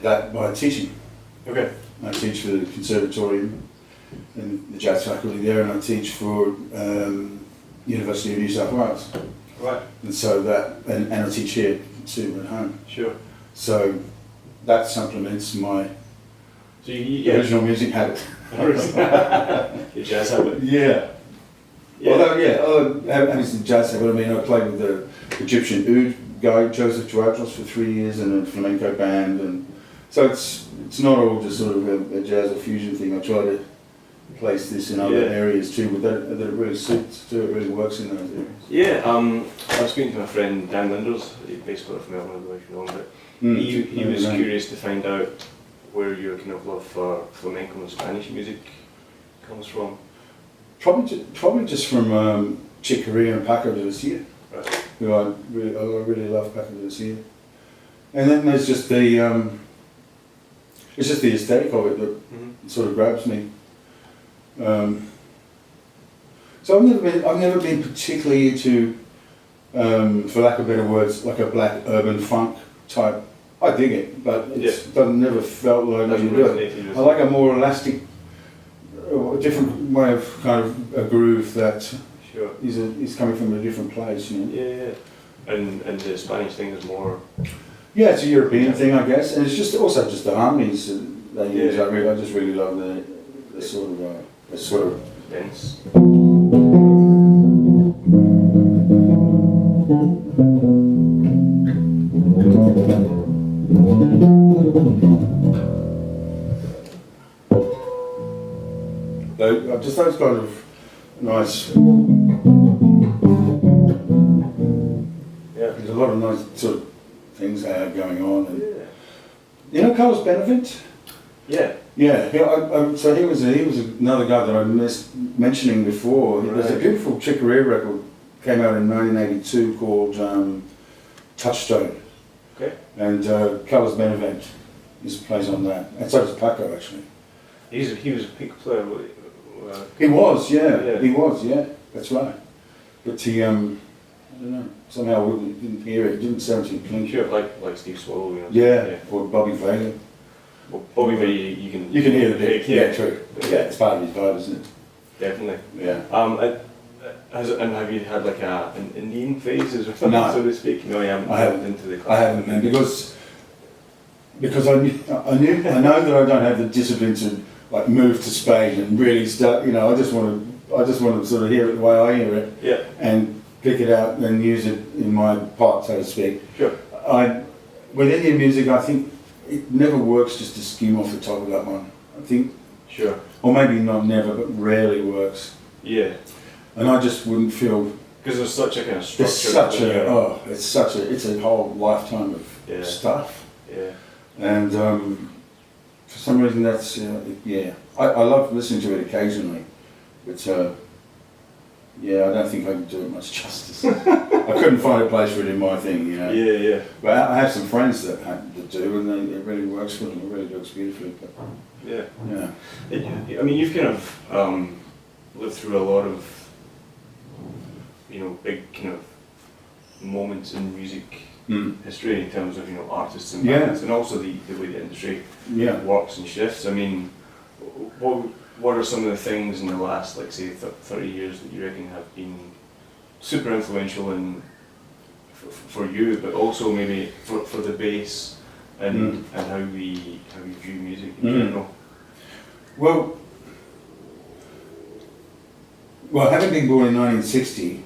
Speaker 2: that by teaching.
Speaker 1: Okay.
Speaker 2: I teach for the conservatorium and the jazz faculty there, and I teach for University of New South Wales.
Speaker 1: Right.
Speaker 2: And so and I teach here too at home.
Speaker 1: Sure.
Speaker 2: So that supplements my
Speaker 1: So you
Speaker 2: original music habit.
Speaker 1: Your jazz habit.
Speaker 2: Yeah.
Speaker 1: Yeah.
Speaker 2: Although having some jazz habit, I mean, I played with the Egyptian oud guy, Joseph Tuatros, for 3 years in a flamenco band, and so it's not all just sort of a jazz or fusion thing. I try to place this in other areas too, but that it really suits too. It really works in those areas.
Speaker 1: Yeah, I was speaking to my friend Dan Linders, a bass player from Melbourne, I don't know if you know him, but he was curious to find out where your kind of love for flamenco and Spanish music comes from.
Speaker 2: Probably just from Chick Corea and Paco de Lucia,
Speaker 1: Right.
Speaker 2: who I really love Paco de Lucia. And then there's just the it's just the aesthetic of it that sort of grabs me. So I've never been particularly into, for lack of better words, like a black urban funk type. I dig it, but it doesn't never felt like I do it. I like a more elastic, a different way of kind of a groove that is coming from a different place. You know?
Speaker 1: Yeah. And the Spanish thing is more.
Speaker 2: Yeah, it's a European thing, I guess, and it's just also just the harmonies that they use. I just really love the sort of
Speaker 1: dense.
Speaker 2: Just those kind of nice. There's a lot of nice sort of things going on. And, you know Carlos Benavent?
Speaker 1: Yeah.
Speaker 2: Yeah. So he was another guy that I missed mentioning before.
Speaker 1: Right.
Speaker 2: There's a beautiful Chick Corea record came out in 1982 called Touchstone.
Speaker 1: Okay.
Speaker 2: And Carlos Benavent plays on that, and so does Paco actually.
Speaker 1: He was a peak player.
Speaker 2: He was, yeah. That's right. But he, I don't know. Somehow we didn't hear it. It didn't sound too clean.
Speaker 1: Sure, like Steve Swallow, you know.
Speaker 2: Yeah. Or Bobby Vega.
Speaker 1: Well, Bobby Vega, you can
Speaker 2: hear the bit.
Speaker 1: Yeah,
Speaker 2: true. Yeah, it's part of his vibe, isn't it?
Speaker 1: Definitely.
Speaker 2: Yeah.
Speaker 1: Have you had like an Indian phase, or something,
Speaker 2: no.
Speaker 1: so to speak? No, you haven't.
Speaker 2: I haven't.
Speaker 1: Into the
Speaker 2: I haven't, man, because I know that I don't have the discipline to like move to Spain and really start. You know, I just want to sort of hear it the way I hear it.
Speaker 1: Yeah.
Speaker 2: And pick it out and use it in my part, so to speak.
Speaker 1: Sure.
Speaker 2: With Indian music, I think it never works just to skim off the top of that one. I think.
Speaker 1: Sure.
Speaker 2: Or maybe not never, but rarely works.
Speaker 1: Yeah.
Speaker 2: And I just wouldn't feel.
Speaker 1: Because there's such a kind of structure.
Speaker 2: It's a whole lifetime of stuff.
Speaker 1: Yeah.
Speaker 2: And for some reason that's I love listening to it occasionally, but I don't think I can do it much justice. I couldn't find a place for it in my thing, you know.
Speaker 1: Yeah.
Speaker 2: But I have some friends that do, and it really works for them. It really works beautifully. But
Speaker 1: yeah. I mean, you've kind of lived through a lot of, you know, big kind of moments in music history in terms of, you know, artists and bands, and also the way the industry works and shifts. I mean, what are some of the things in the last, like, say, 30 years that you reckon have been super influential for you, but also maybe for the bass and how we view music in general?
Speaker 2: Well, having been born in 1960,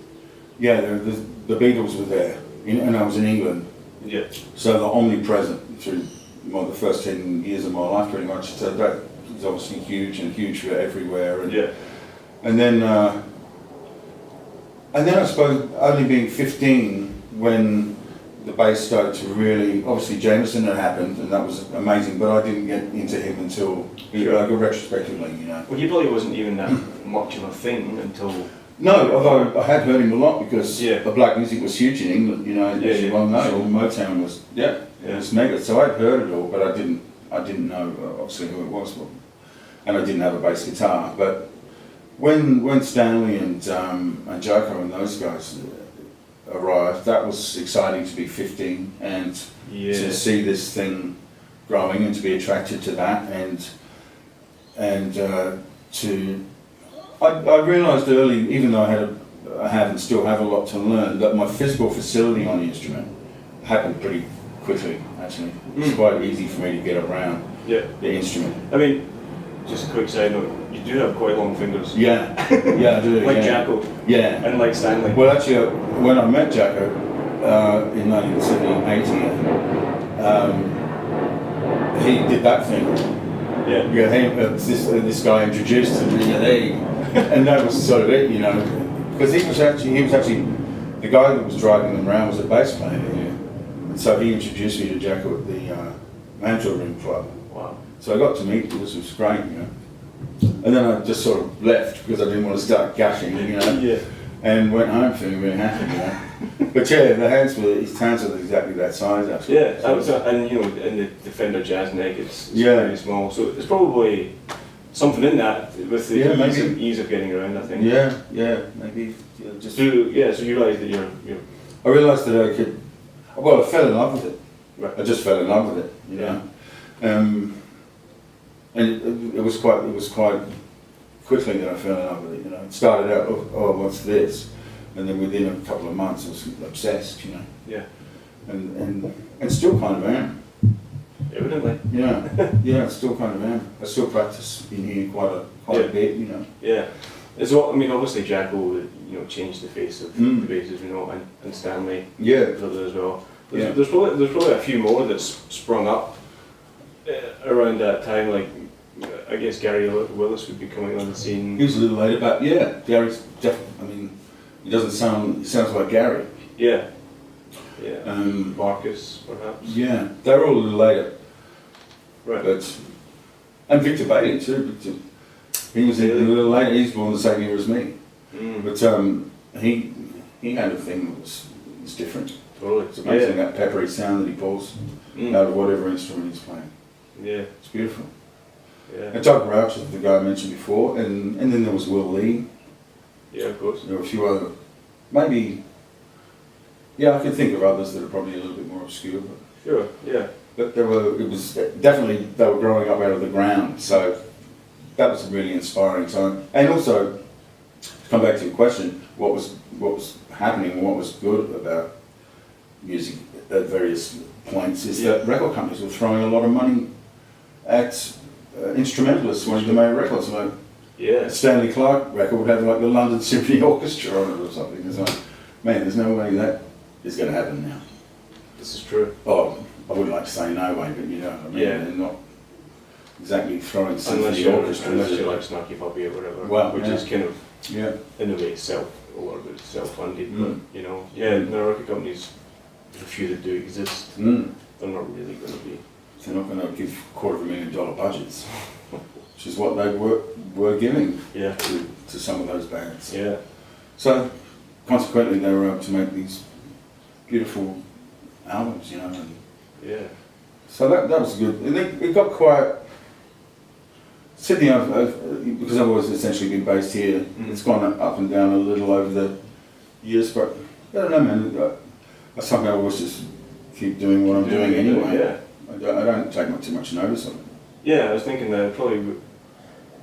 Speaker 2: the Beatles were there, and I was in England.
Speaker 1: Yeah.
Speaker 2: So they're omnipresent through the first 10 years of my life, pretty much. So that was obviously huge for everywhere. And then I suppose only being 15 when the bass started to really, obviously Jameson had happened, and that was amazing, but I didn't get into him until, retrospectively, you know.
Speaker 1: Well, he probably wasn't even that much of a thing until...
Speaker 2: No, although I had heard him a lot because the black music was huge in England, you know, as you well know. Sure. Motown was, it was mega, so I'd heard it all, but I didn't know obviously who it was, and I didn't have a bass guitar. But when Stanley and Joko and those guys arrived, that was exciting to be 15 and to see this thing growing and to be attracted to that I realised early, even though I have and still have a lot to learn, that my physical facility on the instrument happened pretty quickly, actually. It's quite easy for me to get around the instrument.
Speaker 1: I mean, just a quick side note, you do have quite long fingers.
Speaker 2: Yeah, I do.
Speaker 1: Like Jacko.
Speaker 2: Yeah.
Speaker 1: And like Stanley.
Speaker 2: Well, actually, when I met Jacko in 1980, he did that thing. Yeah, this guy introduced him, and that was sort of it, you know, because he was actually the guy that was driving them around was a bass player here, and so he introduced me to Jacko at the Mantua Room Club.
Speaker 1: Wow.
Speaker 2: So I got to meet him, which was great, you know, and then I just sort of left because I didn't want to start gushing, you know, and went home feeling really happy, you know. But yeah, his hands are exactly that size, actually.
Speaker 1: Yeah, and you know, and the Fender Jazz neck is pretty small, so there's probably something in that with the ease of getting around, I think.
Speaker 2: Yeah, maybe.
Speaker 1: So you realise that you're.
Speaker 2: I realised that I could. Well, I fell in love with it.
Speaker 1: Right.
Speaker 2: I just fell in love with it, you know. And it was quite quickly that I fell in love with it. You know, it started out, oh, what's this? And then within a couple of months, I was obsessed, you know.
Speaker 1: Yeah.
Speaker 2: And still kind of am.
Speaker 1: Evidently.
Speaker 2: Yeah, I still kind of am. I still practice in here quite a bit, you know. Yeah.
Speaker 1: It's all, I mean, obviously Jacko, you know, changed the face of the basses, you know, and Stanley as well. There's probably a few more that's sprung up around that time, like I guess Gary Willis would be coming on the scene.
Speaker 2: He was a little later, but yeah, Gary's definitely, I mean, he sounds like Gary.
Speaker 1: Yeah. Marcus, perhaps.
Speaker 2: Yeah, they were all a little later.
Speaker 1: Right.
Speaker 2: And Victor Bailey too. He was a little later. He's born the same year as me. But he had a thing that was different.
Speaker 1: Totally.
Speaker 2: It's amazing that peppery sound that he pulls out of whatever instrument he's playing.
Speaker 1: Yeah.
Speaker 2: It's beautiful.
Speaker 1: Yeah.
Speaker 2: And Doug Rauch is the guy I mentioned before, and then there was Will Lee.
Speaker 1: Yeah, of course.
Speaker 2: There were a few other, maybe. Yeah, I can think of others that are probably a little bit more obscure. But
Speaker 1: sure. Yeah.
Speaker 2: But it was definitely, they were growing up out of the ground, so that was a really inspiring time. And also, to come back to your question, what was happening, what was good about music at various points is that record companies were throwing a lot of money at instrumentalists wanting to make records. Like Stanley Clarke record would have like the London Symphony Orchestra on it or something. It's like, man, there's no way that is going to happen now.
Speaker 1: This is true.
Speaker 2: Oh, I wouldn't like to say no way, but you know what I mean.
Speaker 1: Yeah.
Speaker 2: They're not exactly throwing symphony orchestras.
Speaker 1: Unless you're like Snarky Puppy or whatever, which is kind of in a way a lot of it's self-funded, but you know, the record companies, the few that do exist, they're not really going to be.
Speaker 2: They're not going to give $250,000 budgets, which is what they were giving to some of those bands.
Speaker 1: Yeah.
Speaker 2: So consequently, they were able to make these beautiful albums, you know. And so that was good. And it got quite. Sydney, because I've always essentially been based here, it's gone up and down a little over the years, but I don't know, man. I somehow always just keep doing what I'm doing anyway.
Speaker 1: Yeah.
Speaker 2: I don't take too much notice of it.
Speaker 1: Yeah, I was thinking that it probably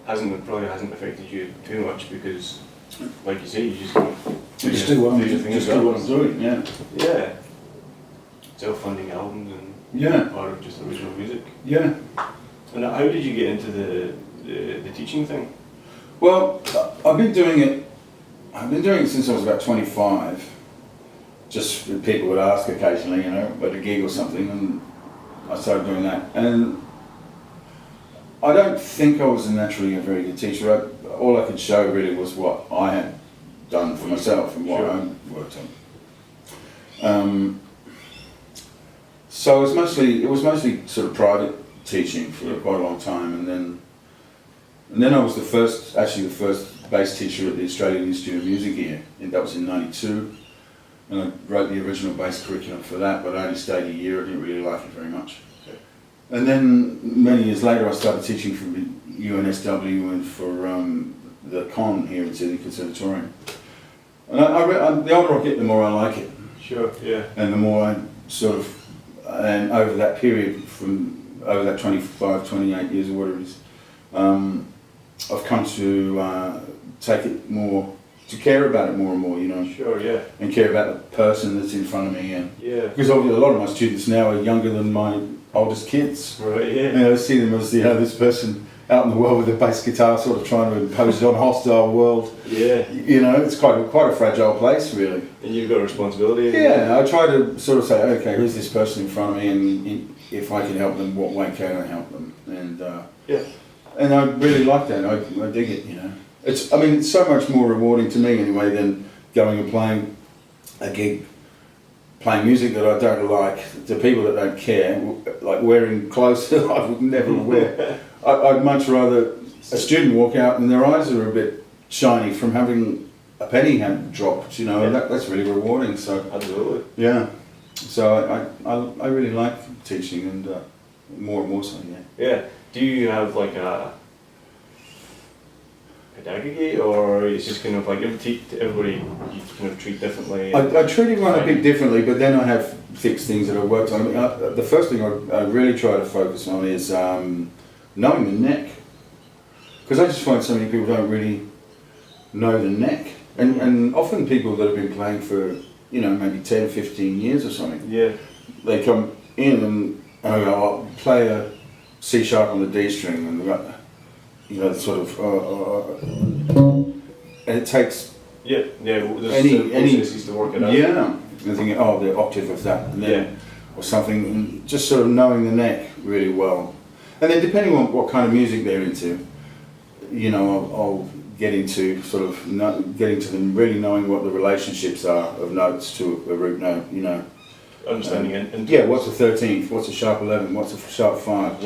Speaker 1: hasn't affected you too much because, like you say, you just
Speaker 2: do what I'm doing. Yeah.
Speaker 1: Yeah. Self-funding albums and part of just original music.
Speaker 2: Yeah.
Speaker 1: And how did you get into the teaching thing?
Speaker 2: Well, I've been doing it since I was about 25. Just people would ask occasionally, you know, at a gig or something, and I started doing that. And I don't think I was naturally a very good teacher. All I could show really was what I had done for myself and what I worked on. So it was mostly sort of private teaching for quite a long time, and then I was the first bass teacher at the Australian Institute of Music here, and that was in '92, and I wrote the original bass curriculum for that, but I only stayed a year. I didn't really like it very much. Okay. And then many years later, I started teaching for UNSW and for the Con here in Sydney Conservatorium. And the older I get, the more I like it.
Speaker 1: Sure, yeah.
Speaker 2: And the more I sort of, and over that period, from over that 25, 28 years or whatever it is, I've come to take it more, to care about it more and more, you know.
Speaker 1: Sure, yeah.
Speaker 2: And care about the person that's in front of me. And
Speaker 1: yeah.
Speaker 2: because obviously a lot of my students now are younger than my oldest kids.
Speaker 1: Right, yeah.
Speaker 2: And I see them as, you know, this person out in the world with a bass guitar sort of trying to impose it on a hostile world.
Speaker 1: Yeah.
Speaker 2: You know, it's quite a fragile place, really.
Speaker 1: And you've got a responsibility.
Speaker 2: Yeah, I try to sort of say, okay, who's this person in front of me, and if I can help them, what way can I help them? And
Speaker 1: yeah.
Speaker 2: And I really like that. I dig it, you know. It's so much more rewarding to me anyway than going and playing a gig, playing music that I don't like, to people that don't care, like wearing clothes that I would never wear. I'd much rather a student walk out and their eyes are a bit shiny from having a penny hand dropped, you know,
Speaker 1: yeah.
Speaker 2: and that's really rewarding. So
Speaker 1: absolutely.
Speaker 2: Yeah. So I really like teaching, and more and more so, yeah.
Speaker 1: Yeah. Do you have like a pedagogy, or it's just kind of like everybody you kind of treat differently?
Speaker 2: I treat everyone a bit differently, but then I have fixed things that I've worked on. I mean, the first thing I really try to focus on is knowing the neck, because I just find so many people don't really know the neck, and often people that have been playing for, you know, maybe 10, 15 years or something,
Speaker 1: yeah,
Speaker 2: they come in and I go, I'll play a C sharp on the D string, and you know, sort of, and it takes
Speaker 1: there's
Speaker 2: any
Speaker 1: processes to work it out.
Speaker 2: Yeah, and thinking, oh, the octave of that, and then, or something, and just sort of knowing the neck really well. And then depending on what kind of music they're into, you know, I'll get into sort of getting to them really knowing what the relationships are of notes to a root note, you know.
Speaker 1: Understanding it.
Speaker 2: Yeah, what's a 13th, what's a sharp 11, what's a sharp 5,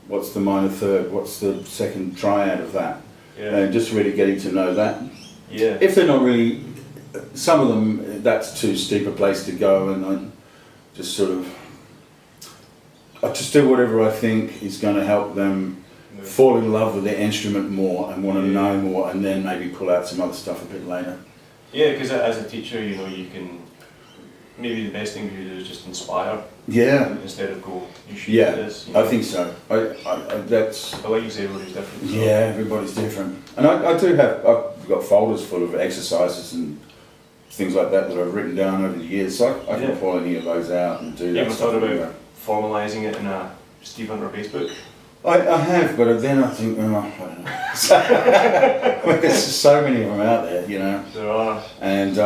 Speaker 2: what's the minor third, what's the second triad of that.
Speaker 1: Yeah.
Speaker 2: And just really getting to know that.
Speaker 1: Yeah.
Speaker 2: If they're not really, some of them, that's too steep a place to go, and I just sort of, I just do whatever I think is going to help them fall in love with their instrument more and want to know more, and then maybe pull out some other stuff a bit later.
Speaker 1: Yeah, because as a teacher, you know, you can, maybe the best thing to do is just inspire.
Speaker 2: Yeah.
Speaker 1: Instead of go, you should
Speaker 2: do
Speaker 1: this. You know?
Speaker 2: I think so. That's.
Speaker 1: But like you say, everybody's different. So.
Speaker 2: Yeah, everybody's different. And I've got folders full of exercises and things like that I've written down over the years, so I can pull any of those out and do that.
Speaker 1: You ever
Speaker 2: stuff
Speaker 1: thought about formalising it in a Steve Hunter Facebook?
Speaker 2: I have, but then I think, I don't know. There's just so many of them out there, you know.
Speaker 1: There are.
Speaker 2: And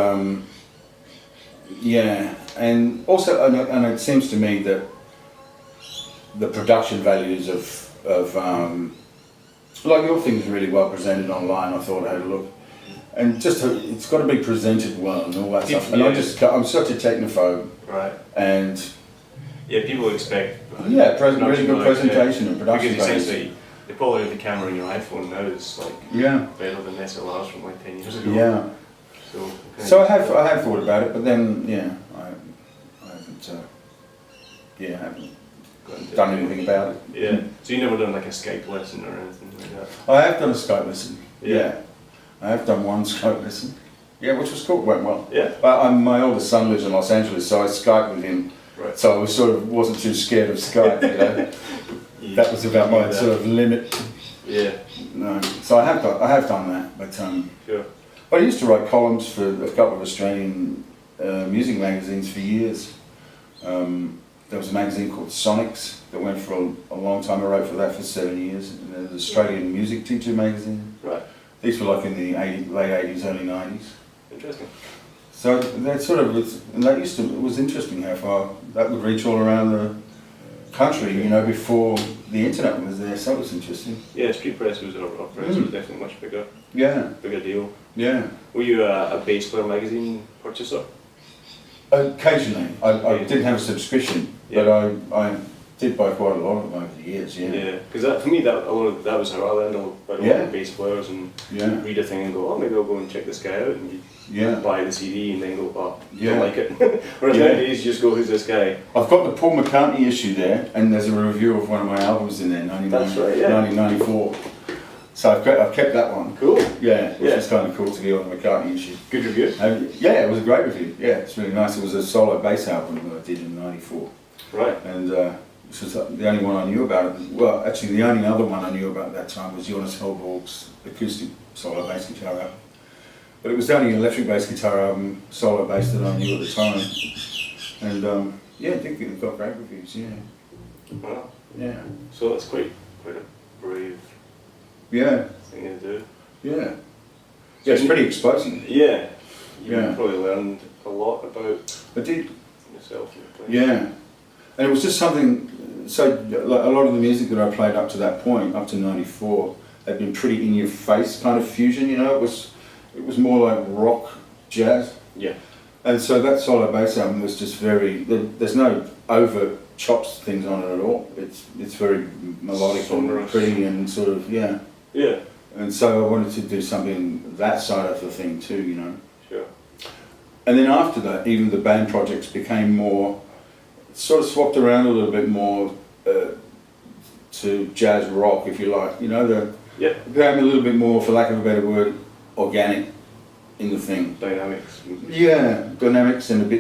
Speaker 2: and also, and it seems to me that the production values of like your thing's really well presented online. I thought I had a look, and just it's got to be presented well and all that stuff. And I'm such a technophobe,
Speaker 1: right?
Speaker 2: And
Speaker 1: people expect
Speaker 2: really good presentation and production.
Speaker 1: Because essentially, the quality of the camera in your iPhone now is like better than SLRs from like 10 years ago.
Speaker 2: Yeah. So I have thought about it, but then I haven't done anything about it.
Speaker 1: Yeah. So you never done like a Skype lesson or anything like that?
Speaker 2: I have done a Skype lesson. Yeah. I have done one Skype lesson. Yeah, which was cool. Went well.
Speaker 1: Yeah.
Speaker 2: But my oldest son lives in Los Angeles, so I Skyped with him.
Speaker 1: Right.
Speaker 2: So I wasn't too scared of Skype. You know. That was about my sort of limit.
Speaker 1: Yeah.
Speaker 2: No. So I have done that, but
Speaker 1: Sure.
Speaker 2: I used to write columns for a couple of Australian music magazines for years. There was a magazine called Sonics that went for a long time. I wrote for that for 7 years. And there was an Australian music teacher magazine.
Speaker 1: Right.
Speaker 2: These were like in the late 80s, early 90s.
Speaker 1: Interesting.
Speaker 2: So that sort of it was interesting how far that would reach all around the country, you know, before the internet was there. So it was interesting.
Speaker 1: Yeah, street press was definitely much bigger.
Speaker 2: Yeah.
Speaker 1: Bigger deal.
Speaker 2: Yeah.
Speaker 1: Were you a bass player magazine purchaser?
Speaker 2: Occasionally. I didn't have a subscription, but I did buy quite a lot of them over the years,
Speaker 1: Yeah, because for me, that was how I learned about a lot of bass players, and read a thing and go, oh, maybe I'll go and check this guy out, and you buy the CD and then go, oh, don't like it. Whereas nowadays, you just go, who's this guy?
Speaker 2: I've got the Paul McCartney issue there, and there's a review of one of my albums in there, 1994. So I've kept that one.
Speaker 1: Cool.
Speaker 2: Yeah, which is kind of cool to be on the McCartney issue.
Speaker 1: Good review.
Speaker 2: Yeah, it was a great review. Yeah, it's really nice. It was a solo bass album that I did in '94.
Speaker 1: Right.
Speaker 2: And this was the only one I knew about it. Well, actually, the only other one I knew about that time was Jonas Hellborg's acoustic solo bass guitar album. But it was the only electric bass guitar album, solo bass, that I knew at the time. And yeah, I think it got great reviews. Yeah.
Speaker 1: Wow.
Speaker 2: Yeah.
Speaker 1: So that's quite a brave
Speaker 2: Yeah.
Speaker 1: thing to do.
Speaker 2: Yeah. Yeah, it's pretty exposing.
Speaker 1: Yeah. You
Speaker 2: Yeah.
Speaker 1: probably learned a lot about
Speaker 2: I did.
Speaker 1: yourself and your playing.
Speaker 2: Yeah. And it was just something, so like a lot of the music that I played up to that point, up to '94, had been pretty in your face kind of fusion, you know, it was more like rock jazz.
Speaker 1: Yeah.
Speaker 2: And so that solo bass album was just very, there's no over chops things on it at all. It's very melodic and
Speaker 1: Sonorous.
Speaker 2: pretty and sort of, yeah.
Speaker 1: Yeah.
Speaker 2: And so I wanted to do something that side of the thing too, you know.
Speaker 1: Sure.
Speaker 2: And then after that, even the band projects became more, sort of swapped around a little bit more to jazz rock, if you like. You know,
Speaker 1: Yeah.
Speaker 2: became a little bit more, for lack of a better word, organic in the thing.
Speaker 1: Dynamics.
Speaker 2: Yeah, dynamics and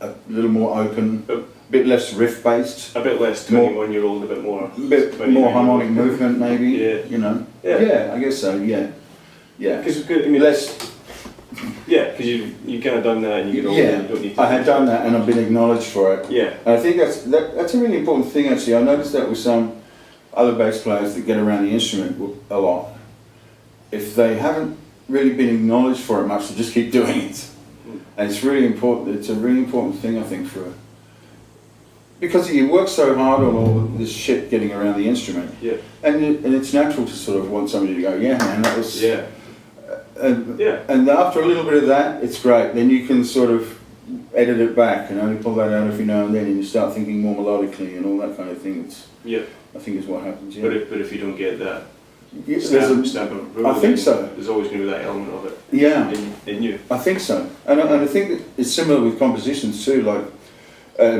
Speaker 2: a little more open, a bit less riff based,
Speaker 1: A bit less
Speaker 2: More-
Speaker 1: 21-year-old, a bit more.
Speaker 2: a bit
Speaker 1: 20,
Speaker 2: more
Speaker 1: 21-year-old.
Speaker 2: harmonic movement maybe.
Speaker 1: Yeah.
Speaker 2: You know.
Speaker 1: Yeah.
Speaker 2: Yeah, I guess so. Yeah. Yeah.
Speaker 1: Because I mean,
Speaker 2: Less.
Speaker 1: yeah, because you kind of done that and you get older.
Speaker 2: Yeah,
Speaker 1: You don't need to.
Speaker 2: I had done that and I've been acknowledged for it.
Speaker 1: Yeah.
Speaker 2: And I think that's a really important thing actually. I noticed that with some other bass players that get around the instrument a lot. If they haven't really been acknowledged for it much, they just keep doing it. And it's really important. It's a really important thing, I think, because you work so hard on all this shit getting around the instrument.
Speaker 1: Yeah.
Speaker 2: And it's natural to sort of want somebody to go, yeah, man, that was.
Speaker 1: Yeah. Yeah.
Speaker 2: And after a little bit of that, it's great. Then you can sort of edit it back and only pull that out every now and then, and you start thinking more melodically and all that kind of thing.
Speaker 1: Yeah.
Speaker 2: I think is what happens. Yeah.
Speaker 1: But if you don't get that
Speaker 2: Yeah, there's a-
Speaker 1: stamp of approval,
Speaker 2: I think
Speaker 1: then
Speaker 2: so.
Speaker 1: There's always going to be that element of it
Speaker 2: Yeah,
Speaker 1: in you.
Speaker 2: I think so. And I think that it's similar with compositions too, like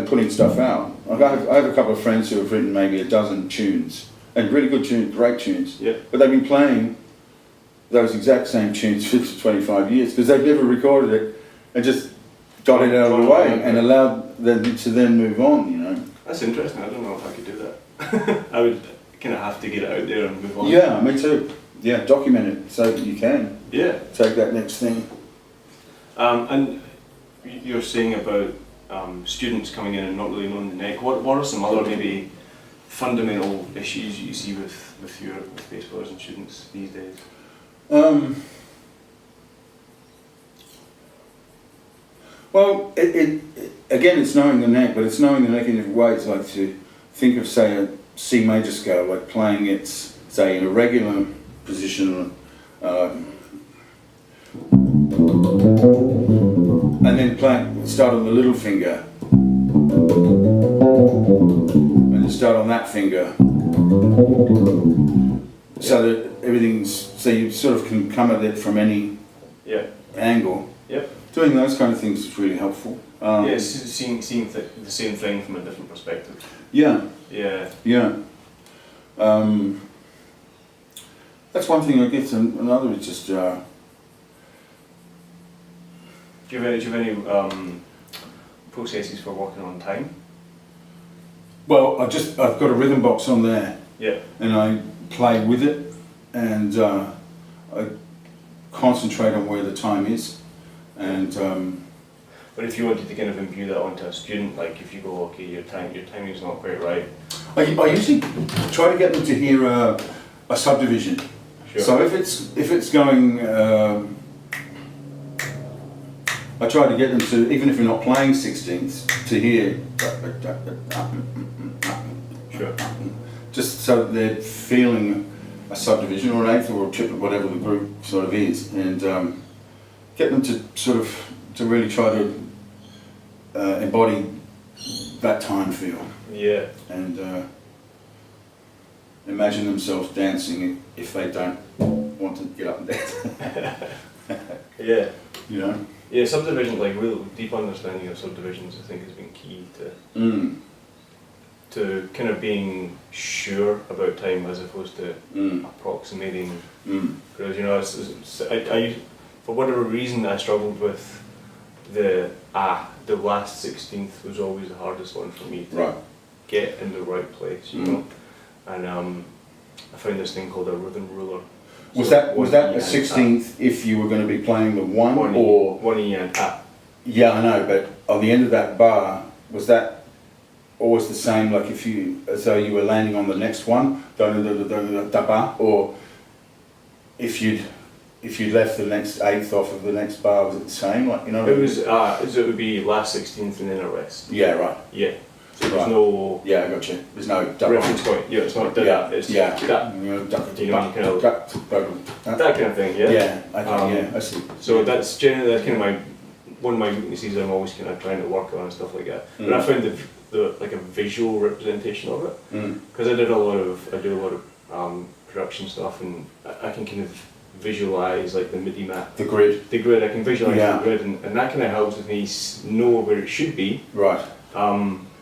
Speaker 2: putting stuff out. Like I have a couple of friends who have written maybe a dozen tunes, and really good tunes, great tunes.
Speaker 1: Yeah.
Speaker 2: But they've been playing those exact same tunes for 25 years because they've never recorded it and just got it out of the way and allowed them to then move on, you know.
Speaker 1: That's interesting. I don't know if I could do that. I would kind of have to get it out there and move on.
Speaker 2: Yeah, me too. Yeah, document it so that you can
Speaker 1: Yeah.
Speaker 2: take that next thing.
Speaker 1: And you're saying about students coming in and not really knowing the neck. What are some other maybe fundamental issues you see with bass players and students these days?
Speaker 2: Well, again, it's knowing the neck, but it's knowing the neck in different ways. Like to think of, say, a C major scale, like playing it, say, in a regular position, and then start on the little finger, and then start on that finger, so that so you sort of can come at it from any angle.
Speaker 1: Yep.
Speaker 2: Doing those kind of things is really helpful.
Speaker 1: Seeing the same thing from a different perspective.
Speaker 2: Yeah.
Speaker 1: Yeah.
Speaker 2: Yeah. That's one thing I guess. Another is just.
Speaker 1: Do you have any processes for working on time?
Speaker 2: Well, I've got a rhythm box on there.
Speaker 1: Yeah.
Speaker 2: And I play with it, and I concentrate on where the time is, and.
Speaker 1: But if you wanted to kind of imbue that onto a student, like if you go, okay, your timing's not quite right.
Speaker 2: I usually try to get them to hear a subdivision.
Speaker 1: Sure.
Speaker 2: So if it's going, I try to get them to, even if you're not playing 16ths, to hear.
Speaker 1: Sure.
Speaker 2: Just so that they're feeling a subdivision or an eighth or a triplet, whatever the group sort of is, and get them to sort of really try to embody that time feel.
Speaker 1: Yeah.
Speaker 2: And imagine themselves dancing if they don't want to get up and dance.
Speaker 1: Yeah.
Speaker 2: You know?
Speaker 1: Yeah, subdivision, like real deep understanding of subdivisions, I think has been key to to kind of being sure about time as opposed to approximating. Because you know, I for whatever reason I struggled with the last 16th was always the hardest one for me to get in the right place, you know. And I found this thing called a rhythm ruler.
Speaker 2: Was
Speaker 1: So
Speaker 2: that a 16th if you were going to be playing the one or
Speaker 1: 1 E and A?
Speaker 2: Yeah, I know, but on the end of that bar, was that always the same? Like if you, as though you were landing on the next one, or if you'd left the next eighth off of the next bar, was it the same? Like, you know,
Speaker 1: It was it would be last 16th and then a rest.
Speaker 2: Yeah, right.
Speaker 1: Yeah. So there's no
Speaker 2: Yeah, I got you. There's no
Speaker 1: reference point. Yeah, it's not that. It's that. That kind of thing. Yeah.
Speaker 2: Yeah. Okay. I see.
Speaker 1: So that's generally kind of one of my weaknesses. I'm always kind of trying to work on and stuff like that. But I found the like a visual representation of it because I do a lot of production stuff, and I can kind of visualize like the MIDI map. The grid. I can visualize the grid, and that kind of helps with me know where it should be. Right.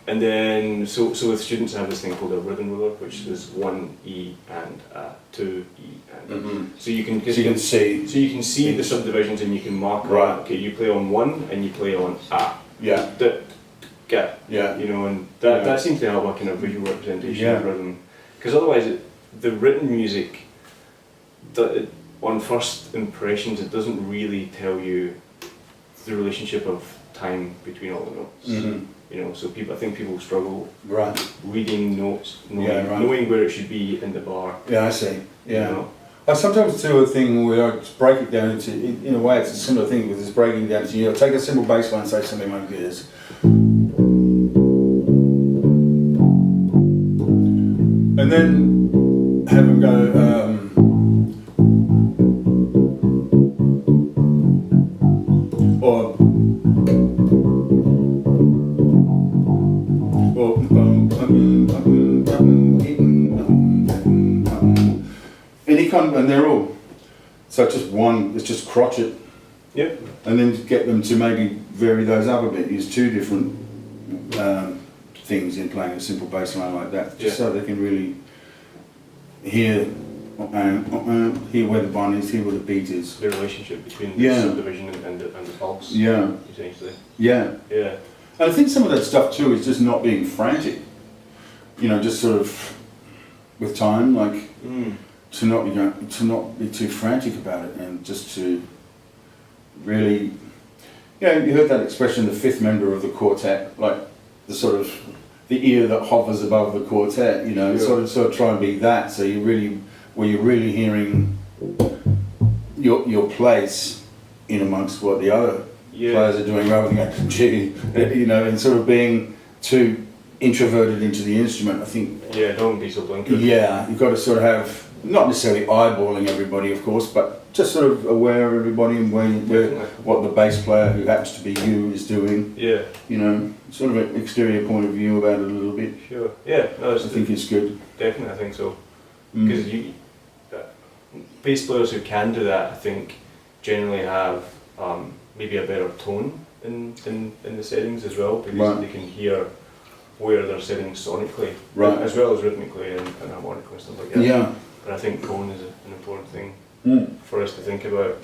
Speaker 1: And then, so with students I have this thing called a rhythm ruler, which is 1 E and 2 E and so you can see the subdivisions, and you can mark okay, you play on 1 and you play on A. Yeah. You know, and that seems to help a kind of visual representation of rhythm, because otherwise the written music, on first impressions, it doesn't really tell you the relationship of time between all the notes. You know, so I think people struggle reading notes, knowing where it should be in the bar.
Speaker 2: Yeah, I see. Yeah.
Speaker 1: You know?
Speaker 2: I sometimes do a thing where I just break it down into, in a way it's a similar thing with this breaking down into, you know, take a simple bass line, say something like this. And then have them go, and they're all, so just one, it's just crotchet. Yep. And then get them to maybe vary those up a bit, use two different things in playing a simple bass line like that, just so they can really hear where the bond is, hear where the beat is.
Speaker 1: The relationship between the subdivision and the pulse.
Speaker 2: Yeah.
Speaker 1: Essentially.
Speaker 2: Yeah. Yeah. And I think some of that stuff too is just not being frantic. You know, just sort of with time, like to not be too frantic about it, and just to really, you know, you heard that expression, the fifth member of the quartet, like the sort of the ear that hovers above the quartet. You know, sort of try and be that. So you're really hearing your place in amongst what the other players are doing, rather than going, gee, you know, and sort of being too introverted into the instrument. I think. Yeah,
Speaker 1: don't be so blinkered.
Speaker 2: Yeah, you've got to sort of have, not necessarily eyeballing everybody, of course, but just sort of aware of everybody and what the bass player, who happens to be you, is doing. Yeah. You know, sort of an exterior point of view about it a little bit.
Speaker 1: Sure. Yeah. No, I
Speaker 2: think it's good.
Speaker 1: Definitely, I think so. Because bass players who can do that, I think, generally have maybe a better tone in the settings as well, because they can hear where they're sitting sonically, as well as rhythmically and harmonically and stuff like that. Yeah. And I think tone is an important thing for us to think about.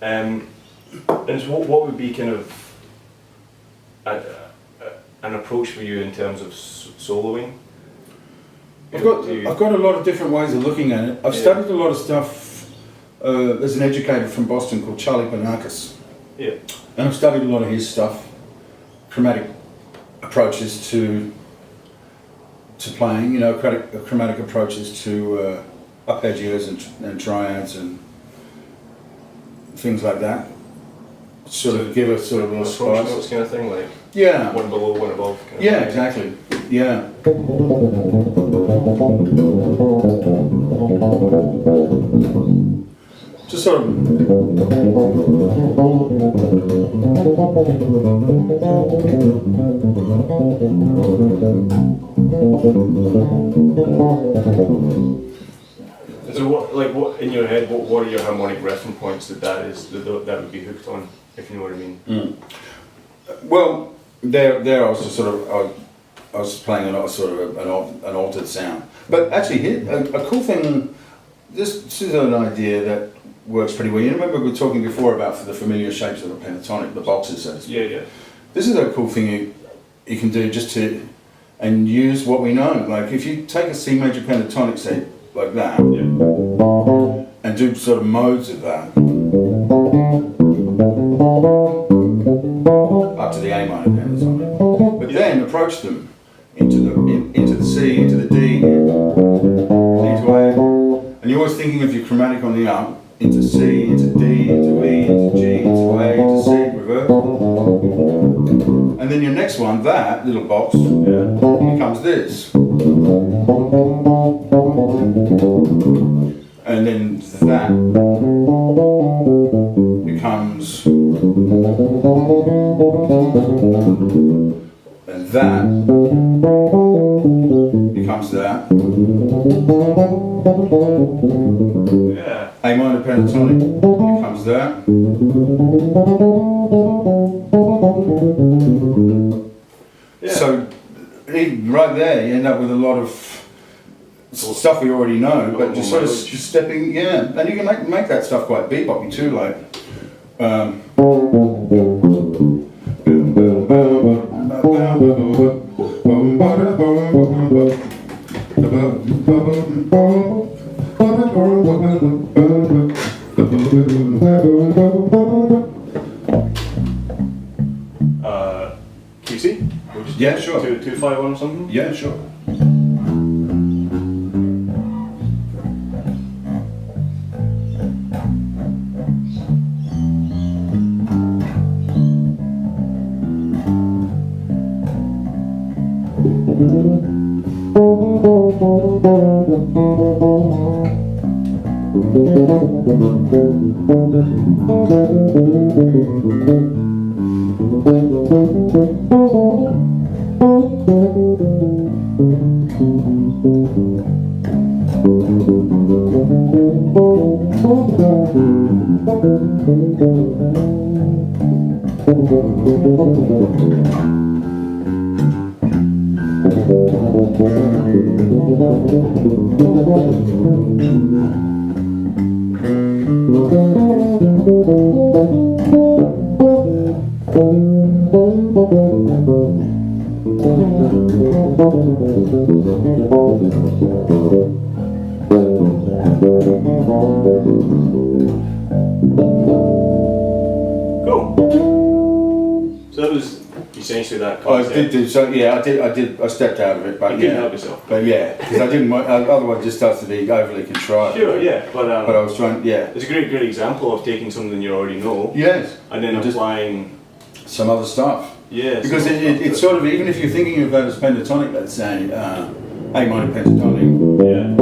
Speaker 1: And so what would be kind of an approach for you in terms of soloing?
Speaker 2: I've got a lot of different ways of looking at it. I've studied a lot of stuff. There's an educator from Boston called Charlie Banakis. Yeah. And I've studied a lot of his stuff, chromatic approaches to playing, you know, chromatic approaches to arpeggios and triads and things like that. Sort of give a sort of a spice.
Speaker 1: Notes kind of thing, like one below, one above. Kind
Speaker 2: of exactly. Yeah. Just sort of.
Speaker 1: So what in your head? What are your harmonic reference points that would be hooked on, if you know what I mean?
Speaker 2: Well, there I was just sort of I was playing a lot of sort of an altered sound. But actually, here, a cool thing. This is an idea that works pretty well. You remember we were talking before about for the familiar shapes of a pentatonic, the boxes, so to speak.
Speaker 1: Yeah.
Speaker 2: This is a cool thing you can do just to and use what we know. Like if you take a C major pentatonic set like that, and do sort of modes of that up to the A minor pentatonic, but then approach them into the C, into the D, into A. And you're always thinking of your chromatic on the up, into C, into D, into E, into G, into A, into C, reverse. And then your next one, that little box, becomes this. And then that becomes, and that becomes that.
Speaker 1: Yeah.
Speaker 2: A minor pentatonic becomes that.
Speaker 1: Yeah.
Speaker 2: So right there you end up with a lot of stuff we already know, but just sort of just stepping, and you can make that stuff quite beboppy too, like
Speaker 1: QC?
Speaker 2: Yeah, sure.
Speaker 1: 251 or something?
Speaker 2: Yeah, sure.
Speaker 1: Cool. So that was essentially that concept.
Speaker 2: I did do so. Yeah, I stepped out of it, but
Speaker 1: You didn't help yourself.
Speaker 2: But yeah, because I didn't want. Otherwise, it just starts to be overly contrived.
Speaker 1: Sure, yeah, but
Speaker 2: I was trying. Yeah.
Speaker 1: it's a great example of taking something you already know.
Speaker 2: Yes.
Speaker 1: And then
Speaker 2: just
Speaker 1: applying
Speaker 2: some other stuff.
Speaker 1: Yeah.
Speaker 2: Because it's sort of, even if you're thinking of that as pentatonic, let's say A minor pentatonic.
Speaker 1: Yeah.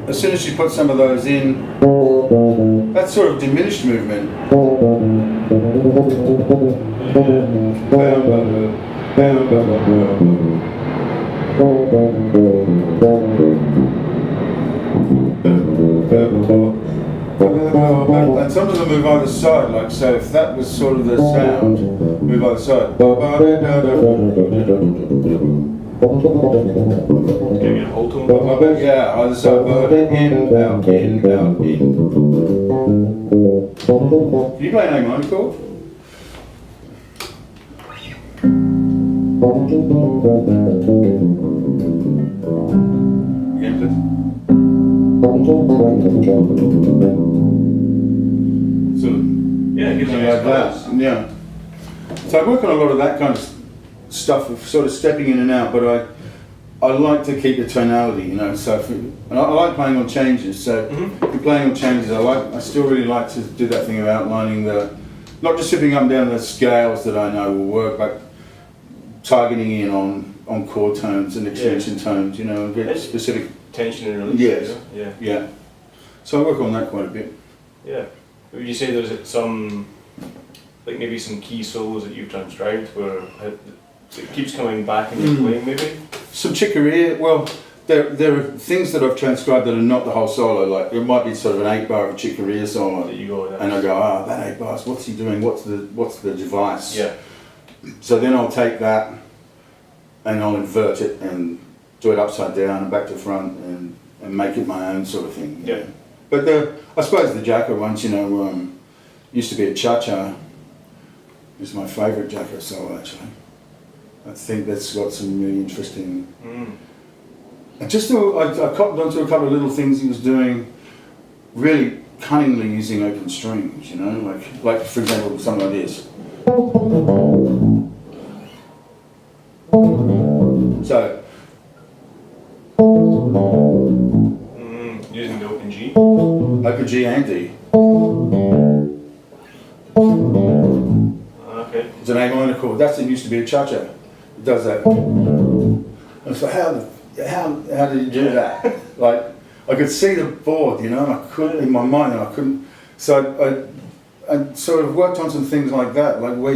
Speaker 2: As soon as you put some of those in, that's sort of diminished movement. And some of them move either side, like so if that was sort of the sound, move either side.
Speaker 1: Can you get a whole tone?
Speaker 2: Yeah, either side. In, out, in, out, in. Can you play an A minor chord? Again, please. Sort of,
Speaker 1: Yeah, it gives you
Speaker 2: like
Speaker 1: nice
Speaker 2: that.
Speaker 1: colours.
Speaker 2: Yeah. So I work on a lot of that kind of stuff, of sort of stepping in and out, but I like to keep the tonality, you know. So and I like playing on changes. So if you're playing on changes, I still really like to do that thing of outlining not just zipping up and down the scales that I know will work, but targeting in on chord tones and extension tones, you know, and get specific
Speaker 1: tension and release.
Speaker 2: Yes.
Speaker 1: You know?
Speaker 2: Yeah. So I work on that quite a bit.
Speaker 1: Yeah. Would you say there's some, like maybe some key solos that you've transcribed where it keeps coming back and you're playing maybe?
Speaker 2: Some chicory, well, there are things that I've transcribed that are not the whole solo, like it might be sort of an 8-bar of a chicory solo.
Speaker 1: That you go with that.
Speaker 2: And I go, that 8 bars, what's he doing? What's the device?
Speaker 1: Yeah.
Speaker 2: So then I'll take that and I'll invert it and do it upside down and back to front and make it my own sort of thing.
Speaker 1: Yeah.
Speaker 2: But I suppose the Jacka ones, used to be a cha-cha. It's my favourite Jacka solo actually. I think that's got some really interesting. And I copped onto a couple of little things he was doing, really cunningly using open strings. Like for example, something like this. So.
Speaker 1: Using the open G.
Speaker 2: Open G and D.
Speaker 1: Okay.
Speaker 2: It's an A minor chord. That's it. Used to be a cha-cha. It does that. And so how did you do that? Like I could see the board, and I couldn't in my mind, and I couldn't. So I sort of worked on some things like that, like where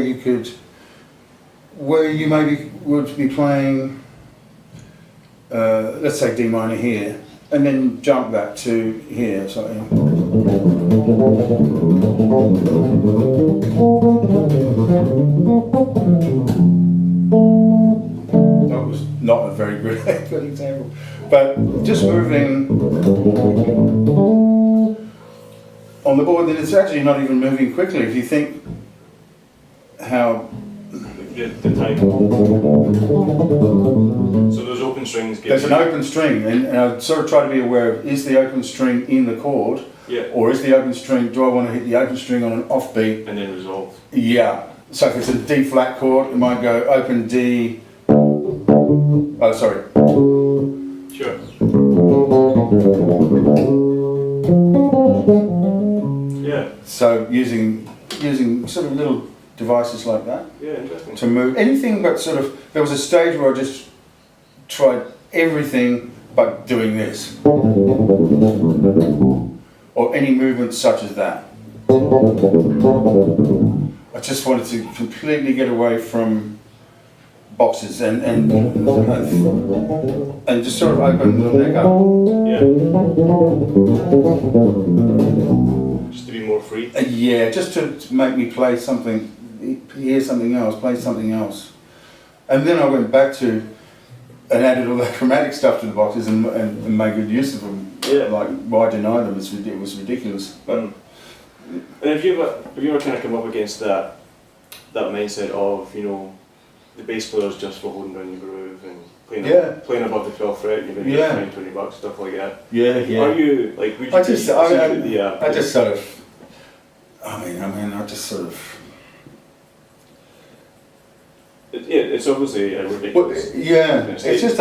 Speaker 2: you maybe would be playing, let's say D minor here, and then jump back to here. So. That was not a very good example, but just moving on the board, then it's actually not even moving quickly. If you think how
Speaker 1: the time. So those open strings.
Speaker 2: There's an open string, and I sort of try to be aware of, is the open string in the chord, or is the open string, do I want to hit the open string on an offbeat?
Speaker 1: And then resolve.
Speaker 2: Yeah, so if it's a D flat chord, it might go open D, oh sorry.
Speaker 1: Sure. Yeah.
Speaker 2: So using sort of little devices like that.
Speaker 1: Yeah, interesting.
Speaker 2: To move anything but sort of, there was a stage where I just tried everything but doing this. Or any movement such as that. I just wanted to completely get away from boxes and just sort of open the neck up.
Speaker 1: Yeah. Just to be more free.
Speaker 2: Yeah, just to make me play something, hear something else, play something else. And then I went back to and added all that chromatic stuff to the boxes and made good use of them.
Speaker 1: Yeah.
Speaker 2: Like, why deny them? It was ridiculous. But
Speaker 1: and have you ever kind of come up against that mindset of, the bass player's just for holding down the groove and playing above the 12th fret, you're going to get $20, stuff like that.
Speaker 2: Yeah.
Speaker 1: Are you, like, would you
Speaker 2: I just sort of.
Speaker 1: It's obviously a ridiculous.
Speaker 2: Well, yeah, it's just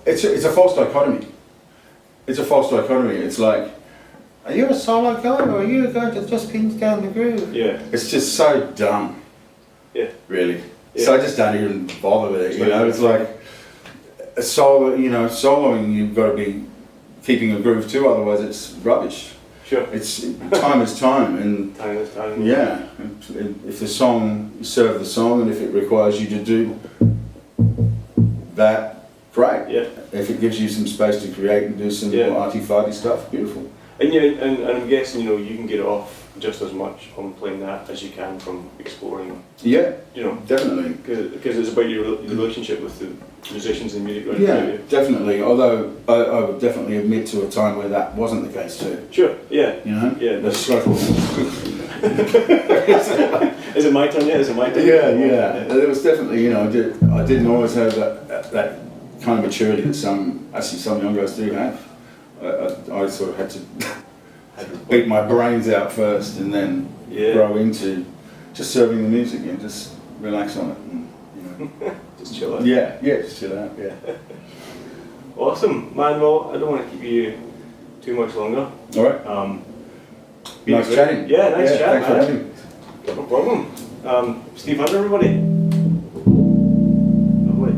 Speaker 2: it's a false dichotomy. It's a false dichotomy. It's like, are you a solo guy or are you a guy that just pins down the groove?
Speaker 1: Yeah.
Speaker 2: It's just so dumb. Yeah. Really. Yeah. So I just don't even bother with it. It's like a solo. Soloing, you've got to be keeping a groove too. Otherwise, it's rubbish.
Speaker 1: Sure.
Speaker 2: It's time is time, and
Speaker 1: time is time.
Speaker 2: Yeah. If the song, you serve the song, and if it requires you to do that, great.
Speaker 1: Yeah.
Speaker 2: If it gives you some space to create and do some more arty-farty stuff, beautiful.
Speaker 1: And and I'm guessing you can get it off just as much from playing that as you can from exploring.
Speaker 2: Yeah. Definitely.
Speaker 1: Because it's about your relationship with the musicians and music.
Speaker 2: Yeah, definitely. Although I would definitely admit to a time where that wasn't the case too.
Speaker 1: Sure. Yeah.
Speaker 2: Yeah.
Speaker 1: That's
Speaker 2: struggle.
Speaker 1: Is it my turn yet? Is it my turn?
Speaker 2: Yeah. There was definitely, I didn't always have that kind of maturity that some young guys do have. I sort of had to beat my brains out first and then grow into just serving the music and just relax on it. And,
Speaker 1: just chill out.
Speaker 2: Yeah, just chill out, yeah.
Speaker 1: Awesome. Man, well, I don't want to keep you too much longer.
Speaker 2: All right. Nice chatting.
Speaker 1: Yeah, nice chat,
Speaker 2: thanks for having me.
Speaker 1: No problem. Steve Hunter, everybody. Lovely.